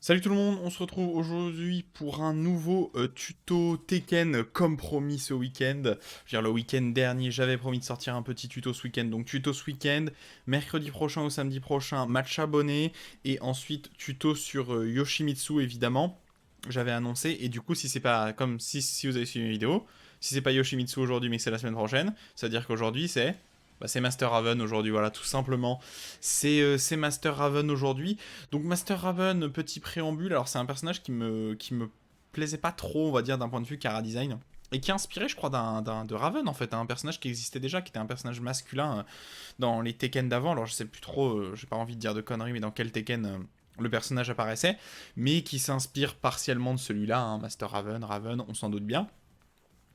Salut tout le monde, on se retrouve aujourd'hui pour un nouveau tuto Tekken comme promis ce week-end. Je veux dire, le week-end dernier, j'avais promis de sortir un petit tuto ce week-end. Donc tuto ce week-end, mercredi prochain ou samedi prochain, match abonné. Et ensuite tuto sur Yoshimitsu évidemment. J'avais annoncé. Et du coup, si c'est pas comme si vous avez suivi mes vidéos, si c'est pas Yoshimitsu aujourd'hui mais que c'est la semaine prochaine, c'est-à-dire qu'aujourd'hui c'est Master Raven aujourd'hui, voilà, tout simplement. C'est Master Raven aujourd'hui. Donc Master Raven, petit préambule, alors c'est un personnage qui me plaisait pas trop, on va dire, d'un point de vue chara design. Et qui est inspiré, je crois, de Raven, en fait, un personnage qui existait déjà, qui était un personnage masculin dans les Tekken d'avant. Alors je sais plus trop, j'ai pas envie de dire de conneries, mais dans quel Tekken le personnage apparaissait, mais qui s'inspire partiellement de celui-là, hein, Master Raven, Raven, on s'en doute bien.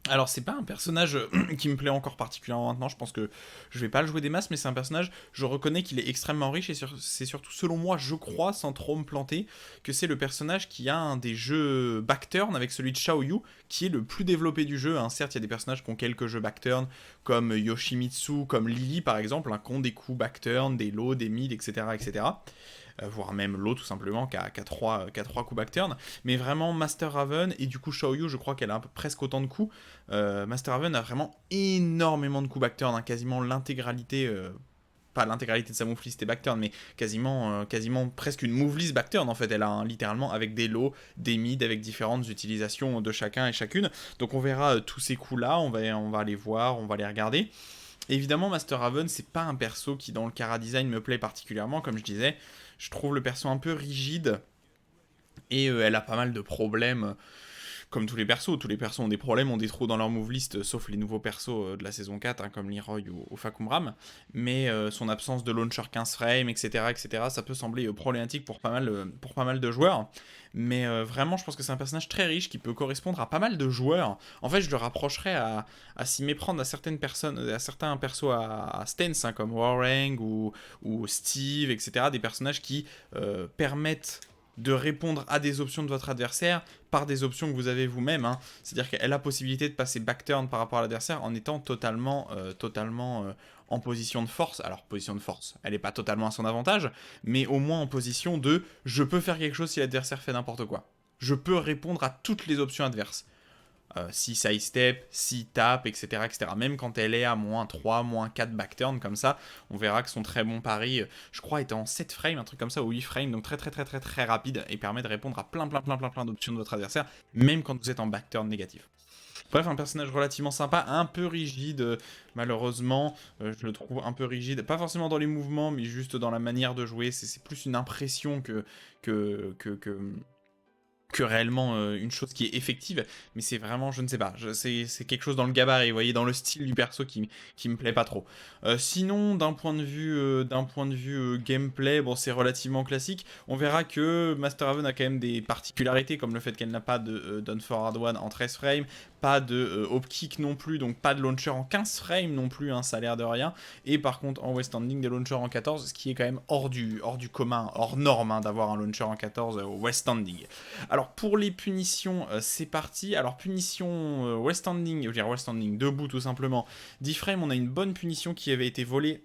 Alors c'est pas un personnage qui me plaît encore particulièrement maintenant, je pense que je vais pas le jouer des masses, mais c'est un personnage, je reconnais qu'il est extrêmement riche, et c'est surtout selon moi, je crois, sans trop me planter, que c'est le personnage qui a un des jeux backturn avec celui de Xiaoyu, qui est le plus développé du jeu, hein. Certes il y a des personnages qui ont quelques jeux backturn, comme Yoshimitsu, comme Lily par exemple, hein, qui ont des coups backturn, des low, des mid, etc. etc. Voire même l'eau tout simplement, qui a 3 coups backturn, mais vraiment Master Raven, et du coup Xiaoyu, je crois qu'elle a presque autant de coups. Master Raven a vraiment énormément de coups backturn, hein, quasiment l'intégralité, pas l'intégralité de sa move list est backturn, mais quasiment presque une move list backturn en fait, elle a littéralement avec des lows, des mid, avec différentes utilisations de chacun et chacune, donc on verra tous ces coups là, on va les voir, on va les regarder. Évidemment, Master Raven, c'est pas un perso qui, dans le Chara Design, me plaît particulièrement. Comme je disais, je trouve le perso un peu rigide. Et elle a pas mal de problèmes, comme tous les persos ont des problèmes, ont des trous dans leur move list, sauf les nouveaux persos de la saison 4, hein, comme Leroy ou Fakumram. Mais son absence de launcher 15 frames, etc., ça peut sembler problématique pour pas mal de joueurs. Mais vraiment, je pense que c'est un personnage très riche qui peut correspondre à pas mal de joueurs. En fait, je le rapprocherais à s'y méprendre à certaines personnes, à certains persos à stance, hein, comme Warang ou Steve, etc. Des personnages qui permettent de répondre à des options de votre adversaire par des options que vous avez vous-même, hein. C'est-à-dire qu'elle a la possibilité de passer back-turn par rapport à l'adversaire en étant totalement en position de force. Alors, position de force, elle n'est pas totalement à son avantage, mais au moins en position de je peux faire quelque chose si l'adversaire fait n'importe quoi. Je peux répondre à toutes les options adverses. Si side step, si tap, etc., etc. Même quand elle est à moins 3, moins 4 backturn, comme ça, on verra que son très bon pari, je crois, est en 7 frames, un truc comme ça, ou 8 frames, donc très rapide, et permet de répondre à plein d'options de votre adversaire, même quand vous êtes en backturn négatif. Bref, un personnage relativement sympa, un peu rigide, malheureusement, je le trouve un peu rigide, pas forcément dans les mouvements, mais juste dans la manière de jouer, c'est plus une impression que réellement une chose qui est effective, mais c'est vraiment, je ne sais pas, c'est quelque chose dans le gabarit, vous voyez, dans le style du perso qui me plaît pas trop. Sinon, d'un point de vue gameplay, bon, c'est relativement classique. On verra que Master Raven a quand même des particularités, comme le fait qu'elle n'a pas de Down Forward One en 13 frames, pas de hop kick non plus, donc pas de launcher en 15 frames non plus, hein, ça a l'air de rien. Et par contre, en West Standing, des launchers en 14, ce qui est quand même hors du commun, hors norme, hein, d'avoir un launcher en 14 au West Standing. Alors pour les punitions, c'est parti. Alors punition West Standing, je veux dire West Standing, debout tout simplement. 10 frames, on a une bonne punition qui avait été volée,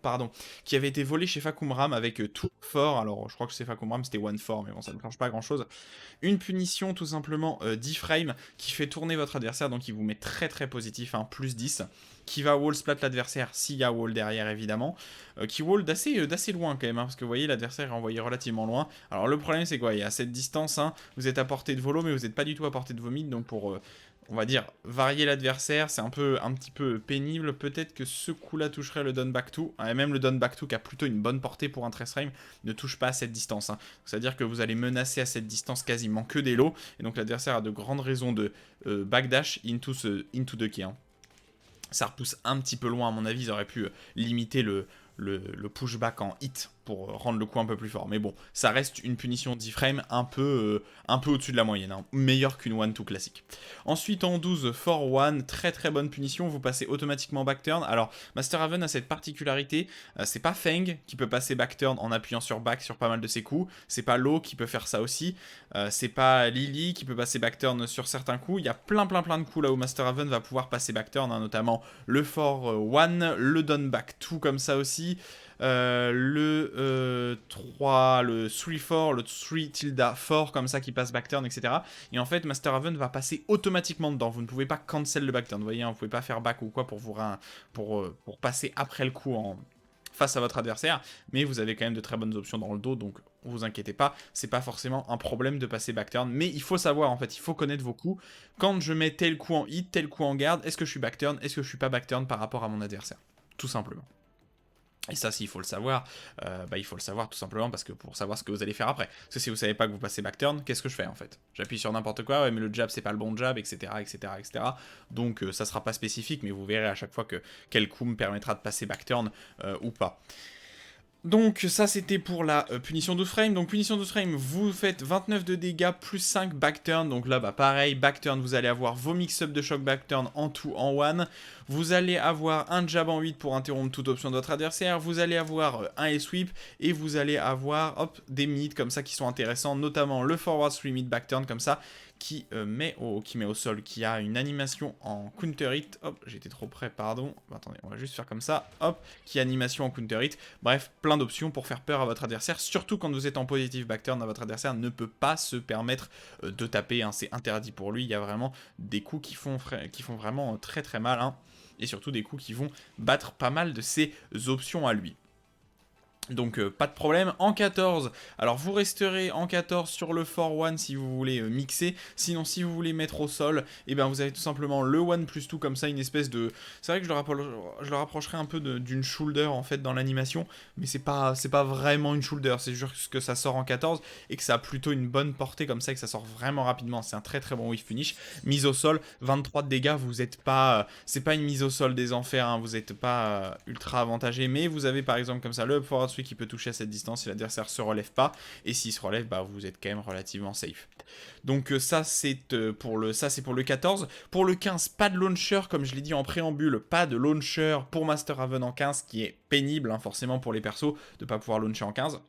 pardon, qui avait été volée chez Fakumram avec tout fort. Alors je crois que chez Fakumram c'était one fort, mais bon ça ne change pas grand chose. Une punition tout simplement 10 frames qui fait tourner votre adversaire, donc il vous met très positif, hein, plus 10, qui va wall splat l'adversaire s'il y a wall derrière évidemment, qui wall d'assez loin quand même, hein, parce que vous voyez l'adversaire est envoyé relativement loin. Alors le problème c'est quoi, il y a cette distance, hein, vous êtes à portée de volo mais vous n'êtes pas du tout à portée de vos mid, donc pour on va dire varier l'adversaire, c'est un petit peu pénible. Peut-être que ce coup-là toucherait le down back 2, et même le down back 2 qui a plutôt une bonne portée pour un 13 frame ne touche pas à cette distance, hein. C'est-à-dire que vous allez menacer à cette distance quasiment que des lows, et donc l'adversaire a de grandes raisons de backdash into the key, hein. Ça repousse un petit peu loin à mon avis, ils auraient pu limiter le pushback en hit pour rendre le coup un peu plus fort. Mais bon, ça reste une punition 10 frames un peu au-dessus de la moyenne, hein. Meilleure qu'une 1-2 classique. Ensuite en 12, for 1, très bonne punition, vous passez automatiquement backturn. Alors, Master Raven a cette particularité, c'est pas Feng qui peut passer backturn en appuyant sur back sur pas mal de ses coups, c'est pas Lo qui peut faire ça aussi, c'est pas Lily qui peut passer backturn sur certains coups, il y a plein de coups là où Master Raven va pouvoir passer backturn, hein, notamment le for 1, le down back 2 comme ça aussi. le 3, le 3-4, le 3 tilde 4 comme ça qui passe backturn, etc. Et en fait, Master Raven va passer automatiquement dedans. Vous ne pouvez pas cancel le backturn, vous voyez, hein, vous pouvez pas faire back ou quoi pour passer après le coup face à votre adversaire, mais vous avez quand même de très bonnes options dans le dos, donc vous inquiétez pas, c'est pas forcément un problème de passer backturn, mais il faut savoir, en fait, il faut connaître vos coups. Quand je mets tel coup en hit, tel coup en garde, est-ce que je suis backturn, est-ce que je suis pas backturn par rapport à mon adversaire, tout simplement. Et ça, s'il faut le savoir, il faut le savoir tout simplement parce que pour savoir ce que vous allez faire après. Parce que si vous savez pas que vous passez backturn, qu'est-ce que je fais en fait? J'appuie sur n'importe quoi, ouais, mais le jab c'est pas le bon jab, etc. etc., etc. Donc ça sera pas spécifique, mais vous verrez à chaque fois que quel coup me permettra de passer backturn ou pas. Donc ça c'était pour la punition 12 frames. Donc punition 12 frames, vous faites 29 de dégâts plus 5 backturn. Donc là bah pareil, backturn vous allez avoir vos mix-up de choc backturn en tout en one. Vous allez avoir un jab en 8 pour interrompre toute option de votre adversaire. Vous allez avoir un S-sweep et vous allez avoir hop, des mid comme ça qui sont intéressants. Notamment le forward 3 mid backturn comme ça qui met au sol, qui a une animation en counter hit. Hop, j'étais trop près, pardon. Attendez, on va juste faire comme ça. Hop, qui est animation en counter hit. Bref, plein d'options pour faire peur à votre adversaire. Surtout quand vous êtes en positive backturn, votre adversaire ne peut pas se permettre de taper. Hein, c'est interdit pour lui. Il y a vraiment des coups qui font vraiment très très mal. Hein, et surtout des coups qui vont battre pas mal de ses options à lui. Donc pas de problème. En 14, alors vous resterez en 14 sur le 4-1 si vous voulez mixer. Sinon si vous voulez mettre au sol, et bien vous avez tout simplement le 1 plus 2 comme ça, une espèce de... C'est vrai que je le rapprocherai un peu d'une shoulder en fait dans l'animation, mais c'est pas vraiment une shoulder, c'est juste que ça sort en 14 et que ça a plutôt une bonne portée comme ça, et que ça sort vraiment rapidement. C'est un très très bon whiff finish. Mise au sol, 23 de dégâts, vous êtes pas... c'est pas une mise au sol des enfers, hein, vous n'êtes pas ultra avantagé, mais vous avez par exemple comme ça le forward celui qui peut toucher à cette distance si l'adversaire se relève pas, et s'il se relève, bah vous êtes quand même relativement safe. Donc ça c'est pour le 14. Pour le 15, pas de launcher, comme je l'ai dit en préambule, pas de launcher pour Master Raven en 15, qui est pénible hein, forcément pour les persos de pas pouvoir launcher en 15.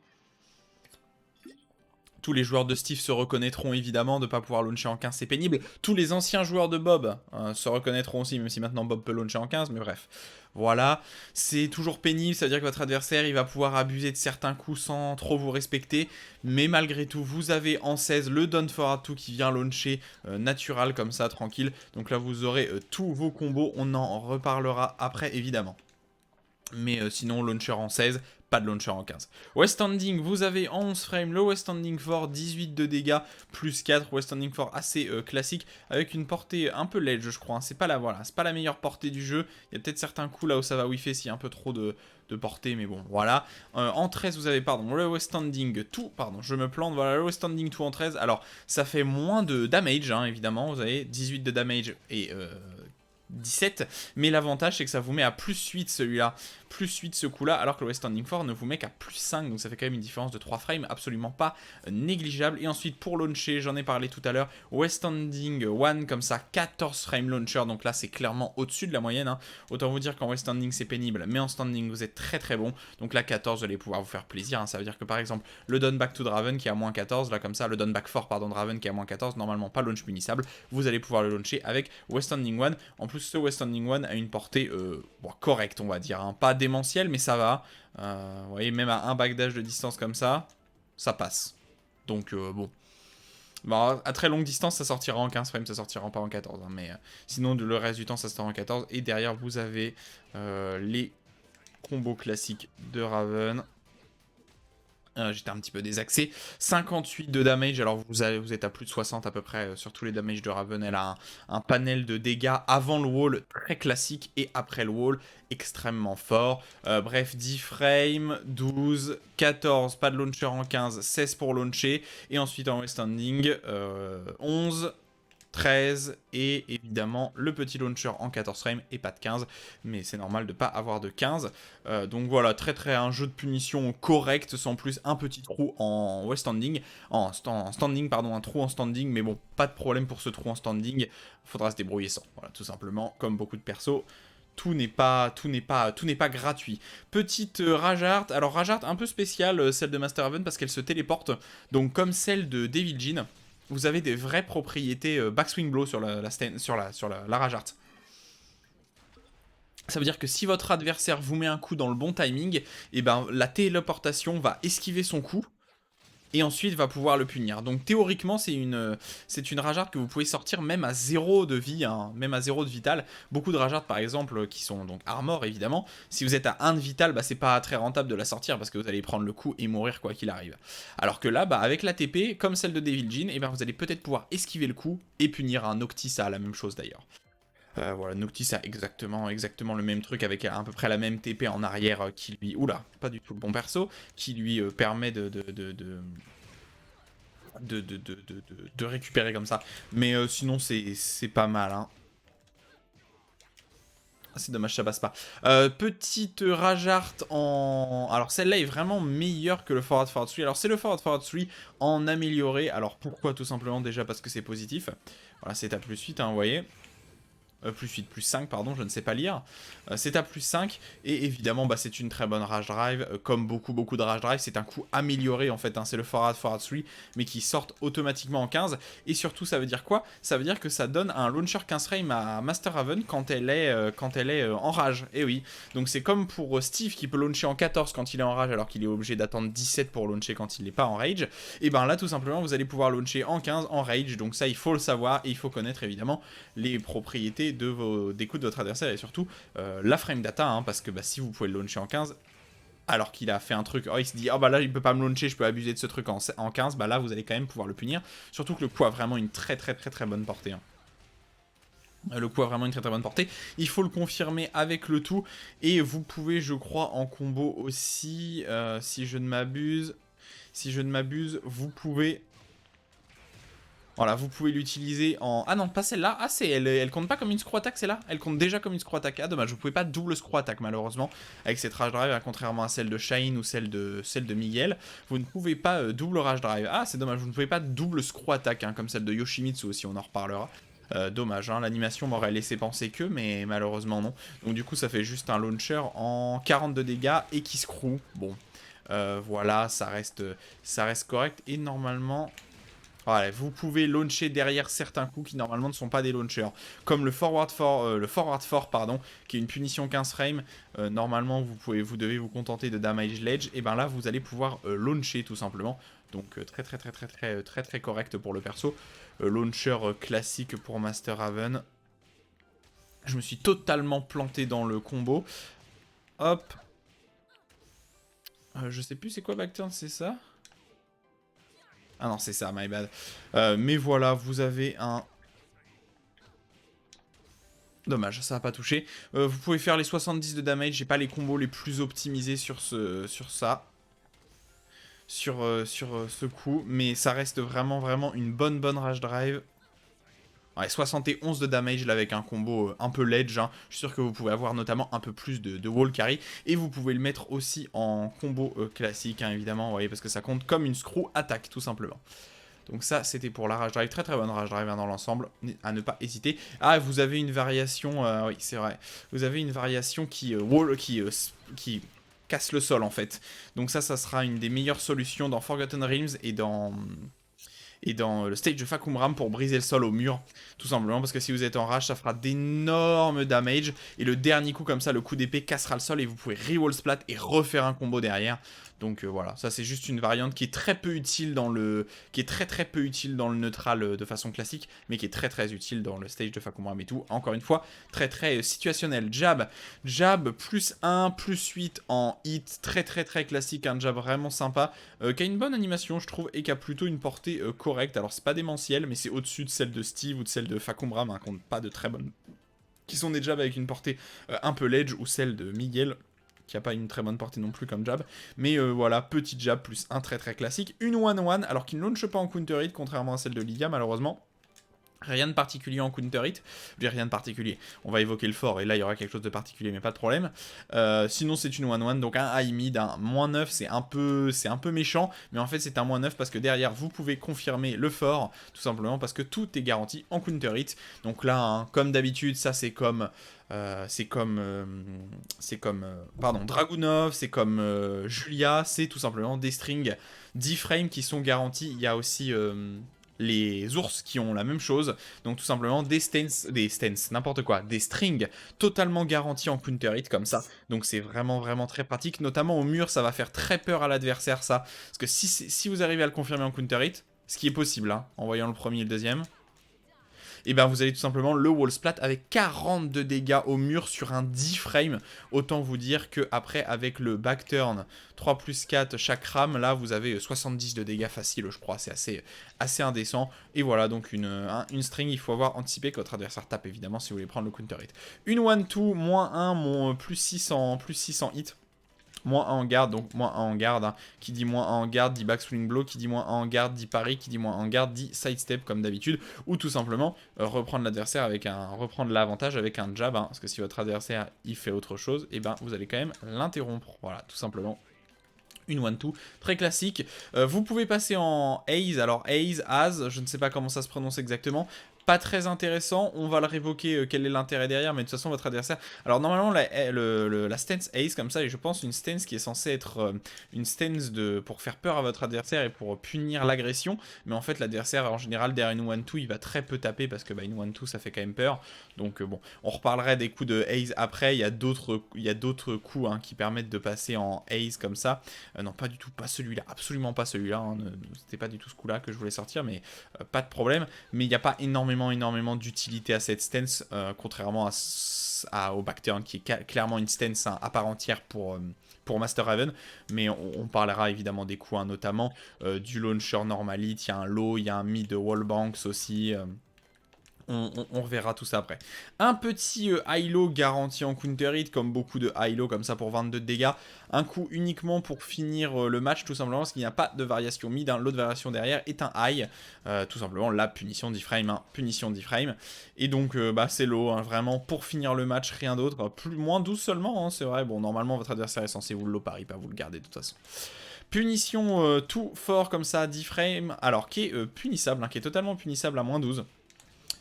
Tous les joueurs de Steve se reconnaîtront évidemment de ne pas pouvoir launcher en 15, c'est pénible. Tous les anciens joueurs de Bob se reconnaîtront aussi, même si maintenant Bob peut launcher en 15, mais bref. Voilà, c'est toujours pénible, c'est-à-dire que votre adversaire, il va pouvoir abuser de certains coups sans trop vous respecter, mais malgré tout, vous avez en 16 le Down Forward 2 qui vient launcher natural comme ça, tranquille. Donc là, vous aurez tous vos combos, on en reparlera après, évidemment. Mais sinon, launcher en 16, pas de launcher en 15. West Standing, vous avez en 11 frames le West Standing 4, 18 de dégâts, plus 4, West Standing 4 assez classique, avec une portée un peu ledge je crois, hein. C'est pas la meilleure portée du jeu, il y a peut-être certains coups là où ça va whiffer s'il y a un peu trop de portée, mais bon, voilà. En 13, vous avez, le West Standing 2, pardon, je me plante, voilà, le West Standing 2 en 13, alors ça fait moins de damage, hein, évidemment, vous avez 18 de damage et... 17, mais l'avantage c'est que ça vous met à plus 8 celui-là, plus 8 ce coup-là, alors que le West Standing 4 ne vous met qu'à plus 5, donc ça fait quand même une différence de 3 frames absolument pas négligeable. Et ensuite pour launcher, j'en ai parlé tout à l'heure, West Standing 1 comme ça, 14 frames launcher, donc là c'est clairement au-dessus de la moyenne, hein. Autant vous dire qu'en West Standing c'est pénible, mais en standing vous êtes très très bon, donc là 14 vous allez pouvoir vous faire plaisir, hein. Ça veut dire que par exemple le down back to Draven qui est à moins 14, là comme ça, le down back 4 pardon Draven qui est à moins 14, normalement pas launch punissable, vous allez pouvoir le launcher avec West Standing 1, en plus ce West Standing 1 a une portée correcte on va dire, hein. Pas démentielle mais ça va, vous voyez même à un backdash de distance comme ça, ça passe, donc bon. Bon, à très longue distance, ça sortira en 15 frames, ça sortira pas en 14, hein, mais sinon le reste du temps ça sort en 14, et derrière vous avez les combos classiques de Raven. J'étais un petit peu désaxé. 58 de damage, alors vous êtes à plus de 60 à peu près sur tous les damages de Raven. Elle a un panel de dégâts avant le wall très classique et après le wall extrêmement fort. Bref, 10 frames, 12, 14, pas de launcher en 15, 16 pour launcher. Et ensuite en West Standing, 11... 13 et évidemment le petit launcher en 14 frames et pas de 15, mais c'est normal de pas avoir de 15, donc voilà, un jeu de punition correct, sans plus un petit trou en West Standing, en standing pardon, un trou en standing, mais bon, pas de problème pour ce trou en standing, faudra se débrouiller sans, voilà, tout simplement, comme beaucoup de persos. Tout n'est pas gratuit. Petite Rajart, alors Rajart un peu spéciale, celle de Master Raven, parce qu'elle se téléporte, donc comme celle de Devil Jin, vous avez des vraies propriétés backswing blow sur la Rajart. Ça veut dire que si votre adversaire vous met un coup dans le bon timing, et ben la téléportation va esquiver son coup, et ensuite va pouvoir le punir. Donc théoriquement c'est une ragearde que vous pouvez sortir même à 0 de vie, hein, même à 0 de vital. Beaucoup de rageardes par exemple qui sont donc armor évidemment, si vous êtes à 1 de vital, bah, c'est pas très rentable de la sortir parce que vous allez prendre le coup et mourir quoi qu'il arrive. Alors que là, bah, avec la TP, comme celle de Devil Jin, et ben vous allez peut-être pouvoir esquiver le coup et punir un Noctis à la même chose d'ailleurs. Voilà, Noctis a exactement le même truc avec à peu près la même TP en arrière qui lui... Oula, pas du tout le bon perso, qui lui permet de récupérer comme ça. Mais sinon, c'est pas mal, hein. Ah, c'est dommage, ça passe pas. Petite Rajart en... Alors, celle-là est vraiment meilleure que le Forward Forward 3. Alors, c'est le Forward Forward 3 en amélioré. Alors, pourquoi? Tout simplement, déjà parce que c'est positif. Voilà, c'est à plus 8, hein, vous voyez. Plus 8, plus 5, pardon, je ne sais pas lire. C'est à plus 5, et évidemment, bah, c'est une très bonne Rage Drive. Comme beaucoup de Rage Drive, c'est un coup amélioré en fait. Hein, c'est le Forward 3, mais qui sortent automatiquement en 15. Et surtout, ça veut dire quoi? Ça veut dire que ça donne un launcher 15 frame à Master Raven quand elle est en rage. Et oui, donc c'est comme pour Steve qui peut launcher en 14 quand il est en rage, alors qu'il est obligé d'attendre 17 pour launcher quand il n'est pas en rage. Et ben là, tout simplement, vous allez pouvoir launcher en 15 en rage. Donc ça, il faut le savoir, et il faut connaître évidemment les propriétés des coups de votre adversaire, et surtout la frame data, hein, parce que bah, si vous pouvez le launcher en 15, alors qu'il a fait un truc, oh, il se dit, oh bah là il peut pas me launcher, je peux abuser de ce truc en 15, bah là vous allez quand même pouvoir le punir, surtout que le coup a vraiment une très bonne portée. Hein. Le coup a vraiment une très bonne portée. Il faut le confirmer avec le tout. Et vous pouvez, je crois, en combo aussi, si je ne m'abuse, vous pouvez... Voilà, vous pouvez l'utiliser en... Ah non, pas celle-là. Ah, elle compte pas comme une screw attack, celle-là. Elle compte déjà comme une screw attack. Ah, dommage, vous pouvez pas double screw attack, malheureusement, avec cette rage drive, contrairement à celle de Shine ou celle de Miguel. Vous ne pouvez pas double rage drive. Ah, c'est dommage, vous ne pouvez pas double screw attack, hein, comme celle de Yoshimitsu aussi, on en reparlera. Dommage, hein, l'animation m'aurait laissé penser que, mais malheureusement non. Donc du coup, ça fait juste un launcher en 42 dégâts et qui screw. Bon, voilà, ça reste correct. Et normalement... Voilà, vous pouvez launcher derrière certains coups qui normalement ne sont pas des launchers. Comme le forward 4, pardon, qui est une punition 15 frames. Normalement, vous devez vous contenter de damage ledge. Et ben là, vous allez pouvoir launcher tout simplement. Donc très correct pour le perso. Launcher classique pour Master Raven. Je me suis totalement planté dans le combo. Hop. Je sais plus c'est quoi backturn, c'est ça? Ah non, c'est ça, my bad. Mais voilà, vous avez un... Dommage, ça n'a pas touché. Vous pouvez faire les 70 de damage, j'ai pas les combos les plus optimisés sur ça. Sur ce coup, mais ça reste vraiment une bonne rage drive. Ouais, 71 de damage là avec un combo un peu ledge, hein. Je suis sûr que vous pouvez avoir notamment un peu plus de wall carry. Et vous pouvez le mettre aussi en combo classique, hein, évidemment, vous voyez, parce que ça compte comme une screw attack, tout simplement. Donc ça, c'était pour la rage drive, très bonne rage drive, hein, dans l'ensemble, à ne pas hésiter. Ah, vous avez une variation, oui, c'est vrai, vous avez une variation qui casse le sol, en fait. Donc ça sera une des meilleures solutions dans Forgotten Realms et dans le stage de Fakumram pour briser le sol au mur, tout simplement, parce que si vous êtes en rage, ça fera d'énormes damage, et le dernier coup comme ça, le coup d'épée cassera le sol, et vous pouvez re-wall splat et refaire un combo derrière. Donc voilà, ça c'est juste une variante qui est très peu utile dans le... qui est très peu utile dans le neutral de façon classique, mais qui est très utile dans le stage de Fakumram et tout. Encore une fois, très situationnel. Jab, plus 1, plus 8 en hit, très classique, un jab vraiment sympa, qui a une bonne animation je trouve, et qui a plutôt une portée correcte. Alors c'est pas démentiel, mais c'est au-dessus de celle de Steve ou de celle de Fakumram, hein, qui n'ont pas de très bonnes... qui sont des jabs avec une portée un peu ledge, ou celle de Miguel, qui a pas une très bonne portée non plus comme jab. Mais voilà, petit jab plus un très classique. Une 1-1, alors qu'il ne launch pas en counter hit, contrairement à celle de Lydia, malheureusement. Rien de particulier en counter hit. Je dis rien de particulier. On va évoquer le fort et là il y aura quelque chose de particulier, mais pas de problème. Sinon c'est une 1-1, donc un high mid, un -9, c'est un peu méchant, mais en fait c'est un -9 parce que derrière vous pouvez confirmer le fort, tout simplement parce que tout est garanti en counter hit. Donc là, hein, comme d'habitude, ça c'est comme... pardon, Dragunov, c'est comme Julia, c'est tout simplement des strings 10 frames qui sont garantis. Il y a aussi les ours qui ont la même chose. Donc tout simplement des stance, n'importe quoi, des strings totalement garantis en counter hit comme ça. Donc c'est vraiment vraiment très pratique, notamment au mur, ça va faire très peur à l'adversaire ça. Parce que si vous arrivez à le confirmer en counter hit, ce qui est possible hein, en voyant le premier et le deuxième, et bien vous allez tout simplement le wall splat avec 42 dégâts au mur sur un 10 frame. Autant vous dire que après avec le back turn 3 plus 4 chaque ram, là vous avez 70 de dégâts faciles je crois, c'est assez indécent. Et voilà donc une string, il faut avoir anticipé que votre adversaire tape évidemment si vous voulez prendre le counter hit. Une 1-2, moins 1, plus 600 hit. Moins 1 en garde, donc moins 1 en garde. Hein. Qui dit moins 1 en garde dit backswing blow. Qui dit moins 1 en garde dit pari. Qui dit moins 1 en garde dit sidestep comme d'habitude. Ou tout simplement reprendre l'adversaire avec reprendre l'avantage avec un jab. Hein, parce que si votre adversaire il fait autre chose, et ben vous allez quand même l'interrompre. Voilà, tout simplement. Une 1-2, très classique. Vous pouvez passer en Ace. Alors Ace, As, je ne sais pas comment ça se prononce exactement. Pas très intéressant, on va le révoquer, quel est l'intérêt derrière, mais de toute façon votre adversaire... Alors normalement la stance Ace comme ça, et je pense une stance qui est censée être une stance pour faire peur à votre adversaire et pour punir l'agression, mais en fait l'adversaire en général derrière une 1-2 il va très peu taper parce que bah, une 1-2 ça fait quand même peur, donc bon, on reparlerait des coups de Ace après, il y a d'autres coups hein, qui permettent de passer en Ace comme ça, non pas du tout, pas celui-là, absolument pas celui-là, hein, c'était pas du tout ce coup-là que je voulais sortir, mais pas de problème, mais il n'y a pas énormément d'utilité à cette stance, contrairement au backturn qui est clairement une stance hein, à part entière pour Master Raven, mais on parlera évidemment des coups, hein, notamment du launcher normalite, il y a un low, il y a un mid wallbanks aussi, on reverra tout ça après. Un petit high-low garanti en counter hit, comme beaucoup de high-low comme ça pour 22 de dégâts. Un coup uniquement pour finir le match, tout simplement, parce qu'il n'y a pas de variation mid. Hein. L'autre variation derrière est un high. Tout simplement, la punition 10 frame. Hein. Punition 10 frame. Et donc, bah, c'est low. Hein. Vraiment, pour finir le match, rien d'autre. Moins 12 seulement, hein, c'est vrai. Bon, normalement, votre adversaire est censé vous le low pari, pas vous le garder de toute façon. Punition tout fort comme ça, 10 frame. Alors, qui est punissable, hein, qui est totalement punissable à moins 12.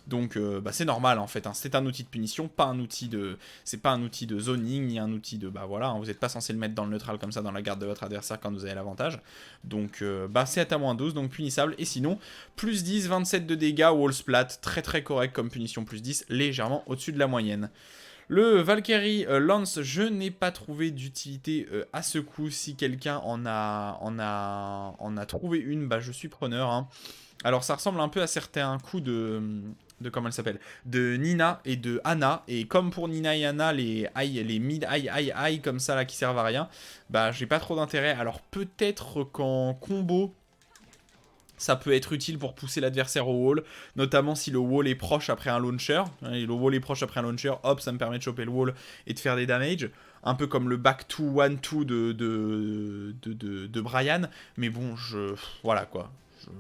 Donc bah, c'est normal en fait, hein. C'est un outil de punition, pas un outil de... C'est pas un outil de zoning, ni un outil de... Bah voilà, hein, vous n'êtes pas censé le mettre dans le neutral comme ça dans la garde de votre adversaire quand vous avez l'avantage. Donc bah c'est à moins 12, donc punissable. Et sinon, plus 10, 27 de dégâts, wall splat, très très correct comme punition, plus 10, légèrement au-dessus de la moyenne. Le Valkyrie Lance, je n'ai pas trouvé d'utilité à ce coup. Si quelqu'un en a trouvé une, bah je suis preneur. Hein. Alors ça ressemble un peu à certains coups de comment elle s'appelle, de Nina et de Anna, et comme pour Nina et Anna, les mid high comme ça là qui servent à rien, bah j'ai pas trop d'intérêt. Alors peut-être qu'en combo ça peut être utile pour pousser l'adversaire au wall, notamment si le wall est proche après un launcher. Et le wall est proche après un launcher, hop, ça me permet de choper le wall et de faire des damages. Un peu comme le back 2 1-2 de Brian. Mais bon, voilà quoi.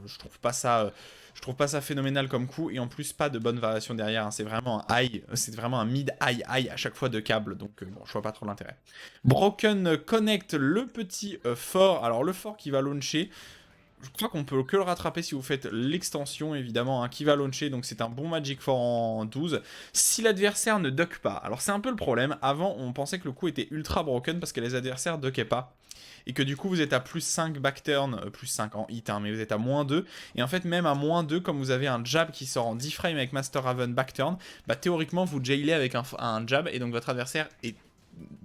Je trouve pas ça... Je trouve pas ça phénoménal comme coup, et en plus pas de bonne variation derrière, hein. C'est vraiment un high, c'est vraiment un mid high à chaque fois de câble, donc bon, je vois pas trop l'intérêt. Broken Connect, le petit fort, alors le fort qui va launcher, je crois qu'on peut que le rattraper si vous faites l'extension évidemment, hein, qui va launcher, donc c'est un bon Magic Fort en 12. Si l'adversaire ne duck pas, alors c'est un peu le problème, avant on pensait que le coup était ultra broken parce que les adversaires duckaient pas. Et que du coup vous êtes à plus 5 backturn, plus 5 en hit, hein, mais vous êtes à moins 2. Et en fait même à moins 2, comme vous avez un jab qui sort en 10 frames avec Master Raven backturn, bah théoriquement vous jailez avec un jab, et donc votre adversaire est...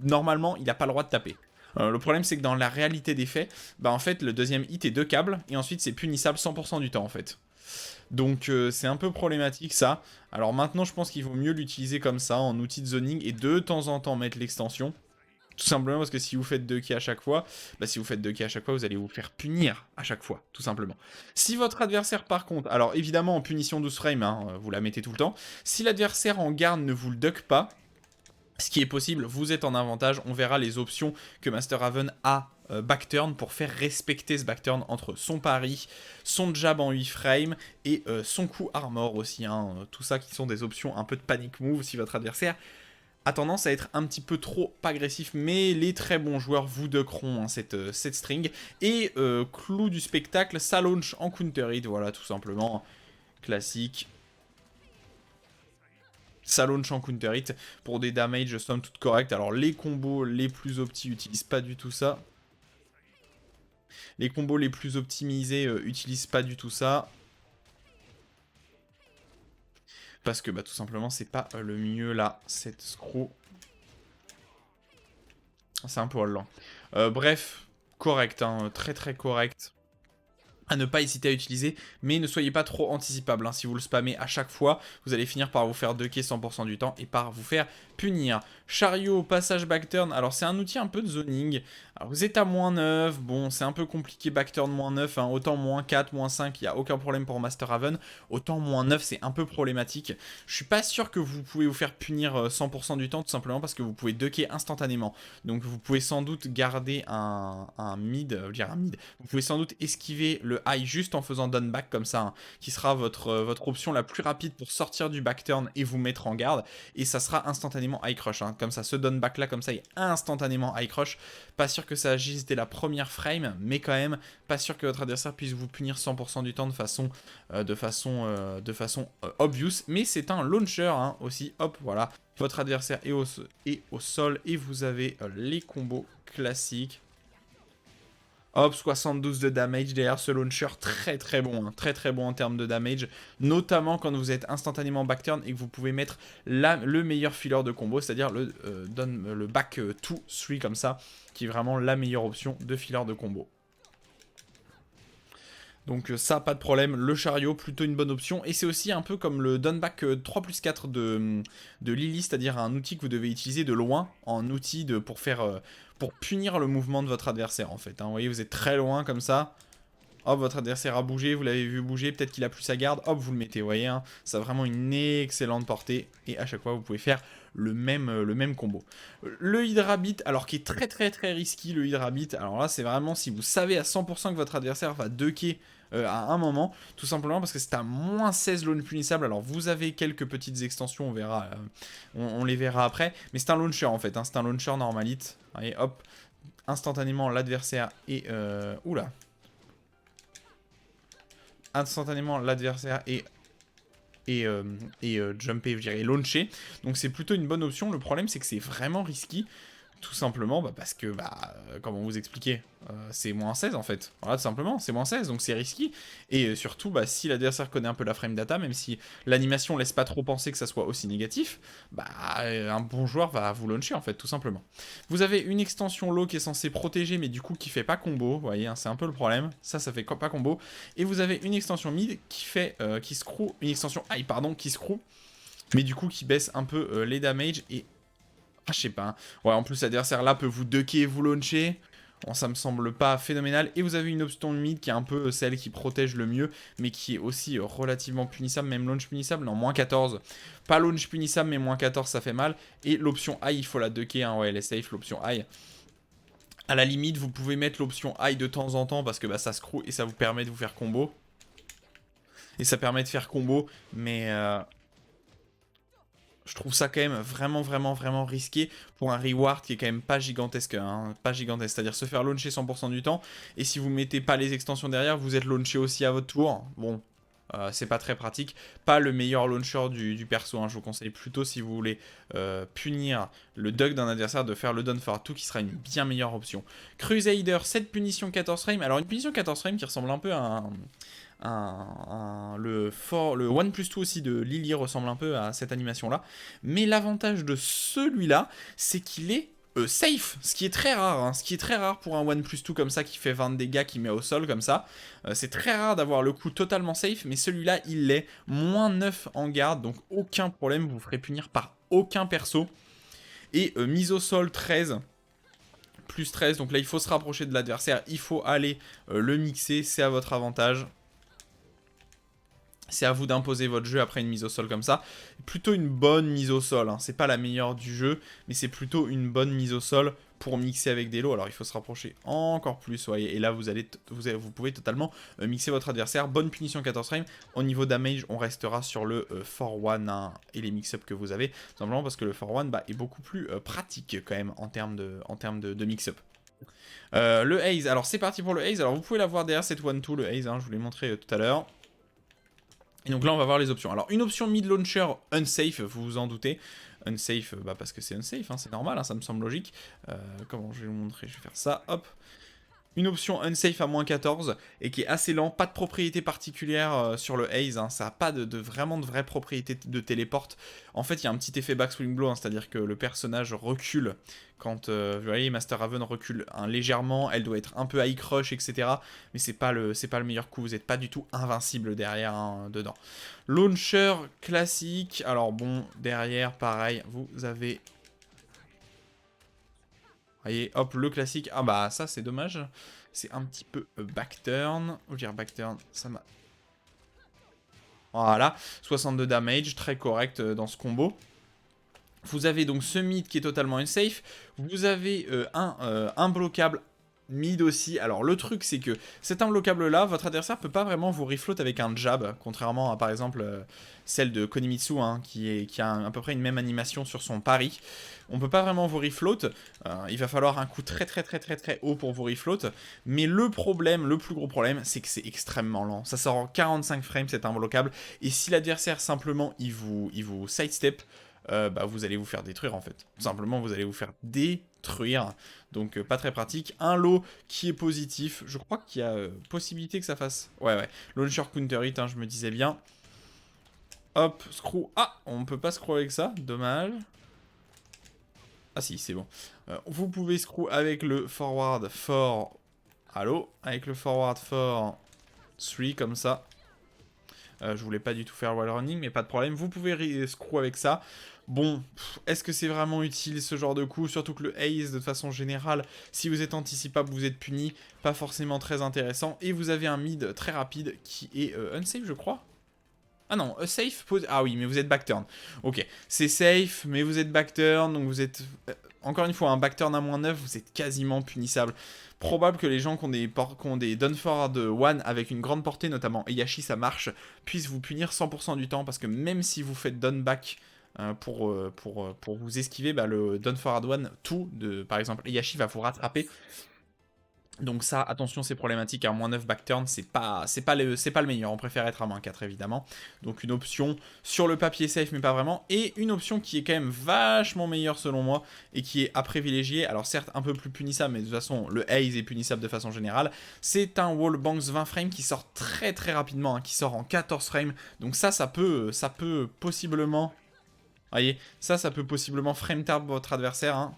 Normalement il n'a pas le droit de taper. Le problème c'est que dans la réalité des faits, bah en fait le deuxième hit est 2 câbles, et ensuite c'est punissable 100% du temps en fait. Donc c'est un peu problématique ça. Alors maintenant je pense qu'il vaut mieux l'utiliser comme ça, en outil de zoning, et de temps en temps mettre l'extension. Tout simplement parce que si vous faites 2 kills à chaque fois, bah si vous faites 2 kills à chaque fois, vous allez vous faire punir à chaque fois, tout simplement. Si votre adversaire par contre, alors évidemment en punition 12 frames, hein, vous la mettez tout le temps. Si l'adversaire en garde ne vous le duck pas, ce qui est possible, vous êtes en avantage, on verra les options que Master Raven a backturn pour faire respecter ce backturn entre son pari, son jab en 8 frames et son coup armor aussi, hein, tout ça qui sont des options un peu de panic move si votre adversaire a tendance à être un petit peu trop agressif, mais les très bons joueurs vous duckeront, hein, cette string. Et clou du spectacle, ça launch en counter hit, voilà tout simplement, classique. Ça launch en counter hit pour des damages somme toute corrects. Alors les combos les plus optis utilisent pas du tout ça. Les combos les plus optimisés utilisent pas du tout ça. parce que bah, tout simplement c'est pas le mieux là, cette screw. C'est un poil lent. Bref, correct, hein, très très correct. À ne pas hésiter à utiliser, mais ne soyez pas trop anticipable. Hein. Si vous le spammez à chaque fois, vous allez finir par vous faire ducker 100% du temps et par vous faire punir. Chariot, passage backturn, alors c'est un outil un peu de zoning. Alors vous êtes à -9, bon c'est un peu compliqué backturn -9, hein. Autant -4, -5, il n'y a aucun problème pour Master Raven, autant -9 c'est un peu problématique. Je suis pas sûr que vous pouvez vous faire punir 100% du temps, tout simplement parce que vous pouvez ducker instantanément. Donc vous pouvez sans doute garder un mid, vous pouvez sans doute esquiver le high juste en faisant down back comme ça, hein, qui sera votre option la plus rapide pour sortir du backturn et vous mettre en garde, et ça sera instantanément high crush, hein. Comme ça, ce down back là, comme ça, est instantanément high crush. Pas sûr que ça agisse dès la première frame, mais quand même, pas sûr que votre adversaire puisse vous punir 100% du temps de façon obvious, mais c'est un launcher hein, aussi, hop, voilà. Votre adversaire est au sol et vous avez les combos classiques. Hop, 72 de damage derrière ce launcher, très très bon, hein, très très bon en termes de damage, notamment quand vous êtes instantanément backturn et que vous pouvez mettre le meilleur filler de combo, c'est-à-dire le back 2-3 comme ça, qui est vraiment la meilleure option de filler de combo. Donc ça, pas de problème, le chariot, plutôt une bonne option, et c'est aussi un peu comme le downback 3+4 de Lily, c'est-à-dire un outil que vous devez utiliser de loin, en outil pour punir le mouvement de votre adversaire en fait. Hein. Vous voyez, vous êtes très loin comme ça, hop, votre adversaire a bougé, vous l'avez vu bouger, peut-être qu'il a plus sa garde, hop, vous le mettez, vous voyez, hein. Ça a vraiment une excellente portée, et à chaque fois vous pouvez faire le même combo. Le Hydra Beat, alors qui est très très très risky, le Hydra Beat, alors là c'est vraiment si vous savez à 100% que votre adversaire va ducker à un moment, tout simplement parce que c'est un -16 launch punissable. Alors vous avez quelques petites extensions, on verra, on les verra après, mais c'est un launcher en fait, hein, c'est un launcher normalite. Allez hop, instantanément l'adversaire est... oula. Instantanément l'adversaire est jumpé, je dirais, launché. Donc c'est plutôt une bonne option. Le problème c'est que c'est vraiment risky. Tout simplement parce que, comment vous expliquer, c'est -16 en fait. Voilà, tout simplement, c'est -16, donc c'est risky. Et surtout, si l'adversaire connaît un peu la frame data, même si l'animation laisse pas trop penser que ça soit aussi négatif, un bon joueur va vous launcher en fait, tout simplement. Vous avez une extension low qui est censée protéger, mais du coup qui fait pas combo, vous voyez, hein, c'est un peu le problème. Ça fait pas combo. Et vous avez une extension mid qui fait, qui screw, une extension high, pardon, qui screw, mais du coup qui baisse un peu les damages et... Ah, je sais pas. Hein. Ouais, en plus, l'adversaire là peut vous ducker et vous launcher. Bon, ça me semble pas phénoménal. Et vous avez une option mid qui est un peu celle qui protège le mieux, mais qui est aussi relativement punissable, même launch punissable. Non, -14. Pas launch punissable, mais -14, ça fait mal. Et l'option high, il faut la ducker. Hein. Ouais, elle est safe, l'option high. À la limite, vous pouvez mettre l'option high de temps en temps parce que ça screw et ça vous permet de vous faire combo. Et ça permet de faire combo, mais... je trouve ça quand même vraiment risqué pour un reward qui est quand même pas gigantesque, hein, pas gigantesque, c'est-à-dire se faire launcher 100% du temps, et si vous mettez pas les extensions derrière, vous êtes launché aussi à votre tour, bon, c'est pas très pratique, pas le meilleur launcher du perso, hein. Je vous conseille plutôt si vous voulez punir le duck d'un adversaire de faire le down for 2 qui sera une bien meilleure option. Crusader, 7 punitions 14 frames, alors une punition 14 frames qui ressemble un peu à le 1+2 aussi de Lily ressemble un peu à cette animation là, mais l'avantage de celui-là c'est qu'il est safe, ce qui est très rare, hein, ce qui est très rare pour un 1+2 comme ça qui fait 20 dégâts, qui met au sol comme ça. C'est très rare d'avoir le coup totalement safe, mais celui-là il l'est, -9 en garde, donc aucun problème, vous ferez punir par aucun perso. Et mise au sol 13, plus 13, donc là il faut se rapprocher de l'adversaire, il faut aller le mixer, c'est à votre avantage. C'est à vous d'imposer votre jeu après une mise au sol comme ça. Plutôt une bonne mise au sol, hein. C'est pas la meilleure du jeu, mais c'est plutôt une bonne mise au sol pour mixer avec des lots. Alors il faut se rapprocher encore plus, voyez. Et là vous pouvez totalement mixer votre adversaire. Bonne punition 14 frames. Au niveau damage, on restera sur le 4-1 hein, et les mix-up que vous avez. Simplement parce que le 4-1 est beaucoup plus pratique quand même en termes de mix-up. Le haze, alors c'est parti pour le haze. Alors vous pouvez l'avoir derrière cette 1-2, le haze, hein, je vous l'ai montré tout à l'heure. Et donc là on va voir les options. Alors une option mid launcher unsafe, vous vous en doutez. Unsafe, parce que c'est unsafe, hein, c'est normal, hein, ça me semble logique. Comment je vais vous montrer? Je vais faire ça, hop. Une option unsafe à -14 et qui est assez lent, pas de propriété particulière sur le haze, hein, ça n'a pas vraiment de vraie propriété de téléporte. En fait, il y a un petit effet backswing blow, hein, c'est-à-dire que le personnage recule quand, vous voyez, Master Raven recule légèrement, elle doit être un peu high crush, etc. Mais c'est pas le meilleur coup, vous n'êtes pas du tout invincible derrière, hein, dedans. Launcher classique, alors bon, derrière, pareil, vous avez... Voyez, hop, le classique. Ah bah ça c'est dommage. C'est un petit peu backturn. Ou dire backturn, ça m'a... Voilà, 62 damage, très correct dans ce combo. Vous avez donc ce mid qui est totalement unsafe. Vous avez un bloquable mid aussi. Alors le truc c'est que cet imbloquable là, votre adversaire peut pas vraiment vous refloat avec un jab, contrairement à par exemple celle de Konimitsu, hein, qui a à peu près une même animation sur son pari. On peut pas vraiment vous refloat, il va falloir un coup très haut pour vous refloat, mais le problème, le plus gros problème, c'est que c'est extrêmement lent. Ça sort en 45 frames, c'est imbloquable, et si l'adversaire simplement il vous sidestep, bah vous allez vous faire détruire en fait. Tout simplement, vous allez vous faire détruire. Donc pas très pratique. Un lot qui est positif. Je crois qu'il y a possibilité que ça fasse... Ouais. Launcher counter hit, hein, je me disais bien. Hop, screw. Ah, on peut pas screw avec ça. Dommage. Ah si, c'est bon. Vous pouvez screw avec le forward for... Allô? Avec le forward for 3 comme ça. Je voulais pas du tout faire wall running, mais pas de problème. Vous pouvez screw avec ça. Bon, est-ce que c'est vraiment utile ce genre de coup? Surtout que le haze, de façon générale, si vous êtes anticipable, vous êtes puni. Pas forcément très intéressant. Et vous avez un mid très rapide qui est unsafe, je crois. Ah non, safe, pose... Ah oui, mais vous êtes backturn. Ok, c'est safe, mais vous êtes backturn, donc vous êtes... Encore une fois, un backturn à -9, vous êtes quasiment punissable. Probable que les gens qui ont des done forward 1 avec une grande portée, notamment Heihachi, ça marche, puissent vous punir 100% du temps, parce que même si vous faites done back pour vous esquiver, bah, le done forward 1, tout, par exemple, Heihachi va vous rattraper. Donc ça, attention, c'est problématique. À -9 backturn, c'est pas le meilleur. On préfère être à -4 évidemment. Donc une option sur le papier safe, mais pas vraiment. Et une option qui est quand même vachement meilleure selon moi et qui est à privilégier. Alors certes, un peu plus punissable, mais de toute façon, le haze est punissable de façon générale. C'est un wall banks 20 frames qui sort très rapidement, hein, qui sort en 14 frames. Donc ça peut possiblement... Voyez, ça peut possiblement frame tap votre adversaire, hein.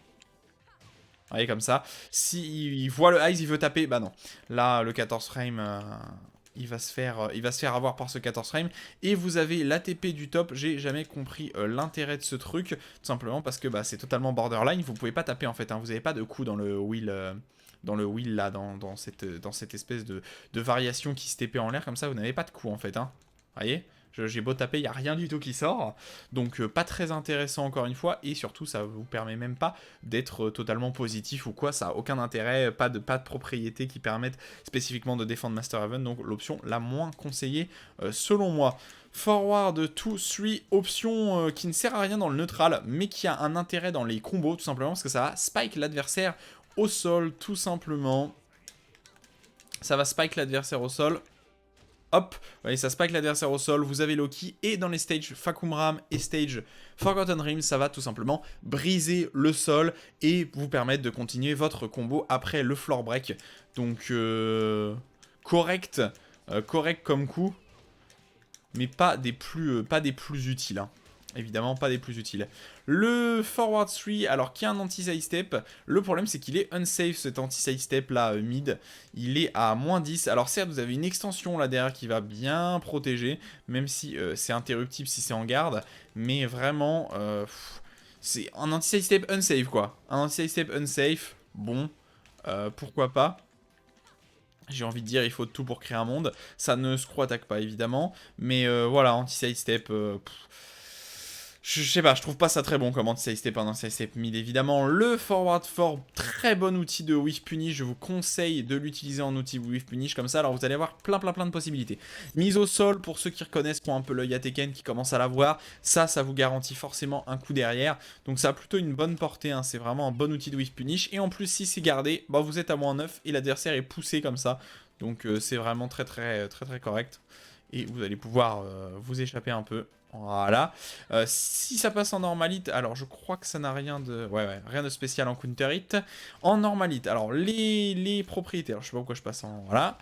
Vous voyez, comme ça. S'il voit le ice, il veut taper, bah non. Là, le 14 frame, il va se faire avoir par ce 14 frame. Et vous avez l'ATP du top. J'ai jamais compris l'intérêt de ce truc. Tout simplement parce que bah, c'est totalement borderline. Vous pouvez pas taper en fait, hein. Vous n'avez pas de coup dans le wheel... là, dans cette espèce de variation qui se TP en l'air, comme ça, vous n'avez pas de coup en fait, hein. Vous voyez, j'ai beau taper, il n'y a rien du tout qui sort. Donc pas très intéressant encore une fois. Et surtout, ça vous permet même pas d'être totalement positif ou quoi. Ça n'a aucun intérêt. Pas de propriétés qui permettent spécifiquement de défendre Master Raven. Donc l'option la moins conseillée selon moi. Forward 2, 3, option qui ne sert à rien dans le neutral, mais qui a un intérêt dans les combos, tout simplement, parce que ça va spike l'adversaire au sol, tout simplement. Ça va spike l'adversaire au sol. Hop, vous voyez, ça spike l'adversaire au sol, vous avez Loki, et dans les stages Fakumram et stage Forgotten Realms, ça va tout simplement briser le sol et vous permettre de continuer votre combo après le floor break. Donc, correct comme coup, mais pas des plus utiles, hein. Évidemment, pas des plus utiles. Le Forward 3, alors qui a un anti-side step, le problème c'est qu'il est unsafe cet anti-side step là, mid. Il est à -10. Alors certes, vous avez une extension là derrière qui va bien protéger, même si c'est interruptible si c'est en garde. Mais vraiment, c'est un anti-side step unsafe quoi. Un anti-side step unsafe, bon, pourquoi pas. J'ai envie de dire, il faut tout pour créer un monde. Ça ne screw attaque pas évidemment, mais voilà, anti-side step... je sais pas, je trouve pas ça très bon comme anti-side step, un anti-side step mid évidemment. Le forward 4, très bon outil de whiff punish, je vous conseille de l'utiliser en outil whiff punish comme ça, alors vous allez avoir plein de possibilités. Mise au sol, pour ceux qui reconnaissent, qui ont un peu l'œil à Tekken, qui commencent à l'avoir, ça vous garantit forcément un coup derrière, donc ça a plutôt une bonne portée, hein. C'est vraiment un bon outil de whiff punish, et en plus si c'est gardé, bah, vous êtes à -9 et l'adversaire est poussé comme ça, donc c'est vraiment très correct. et vous allez pouvoir vous échapper un peu. Voilà. Si ça passe en normalite, alors je crois que ça n'a rien de... Ouais, rien de spécial en counter hit. En normalite, alors les propriétaires, je sais pas pourquoi je passe en... Voilà.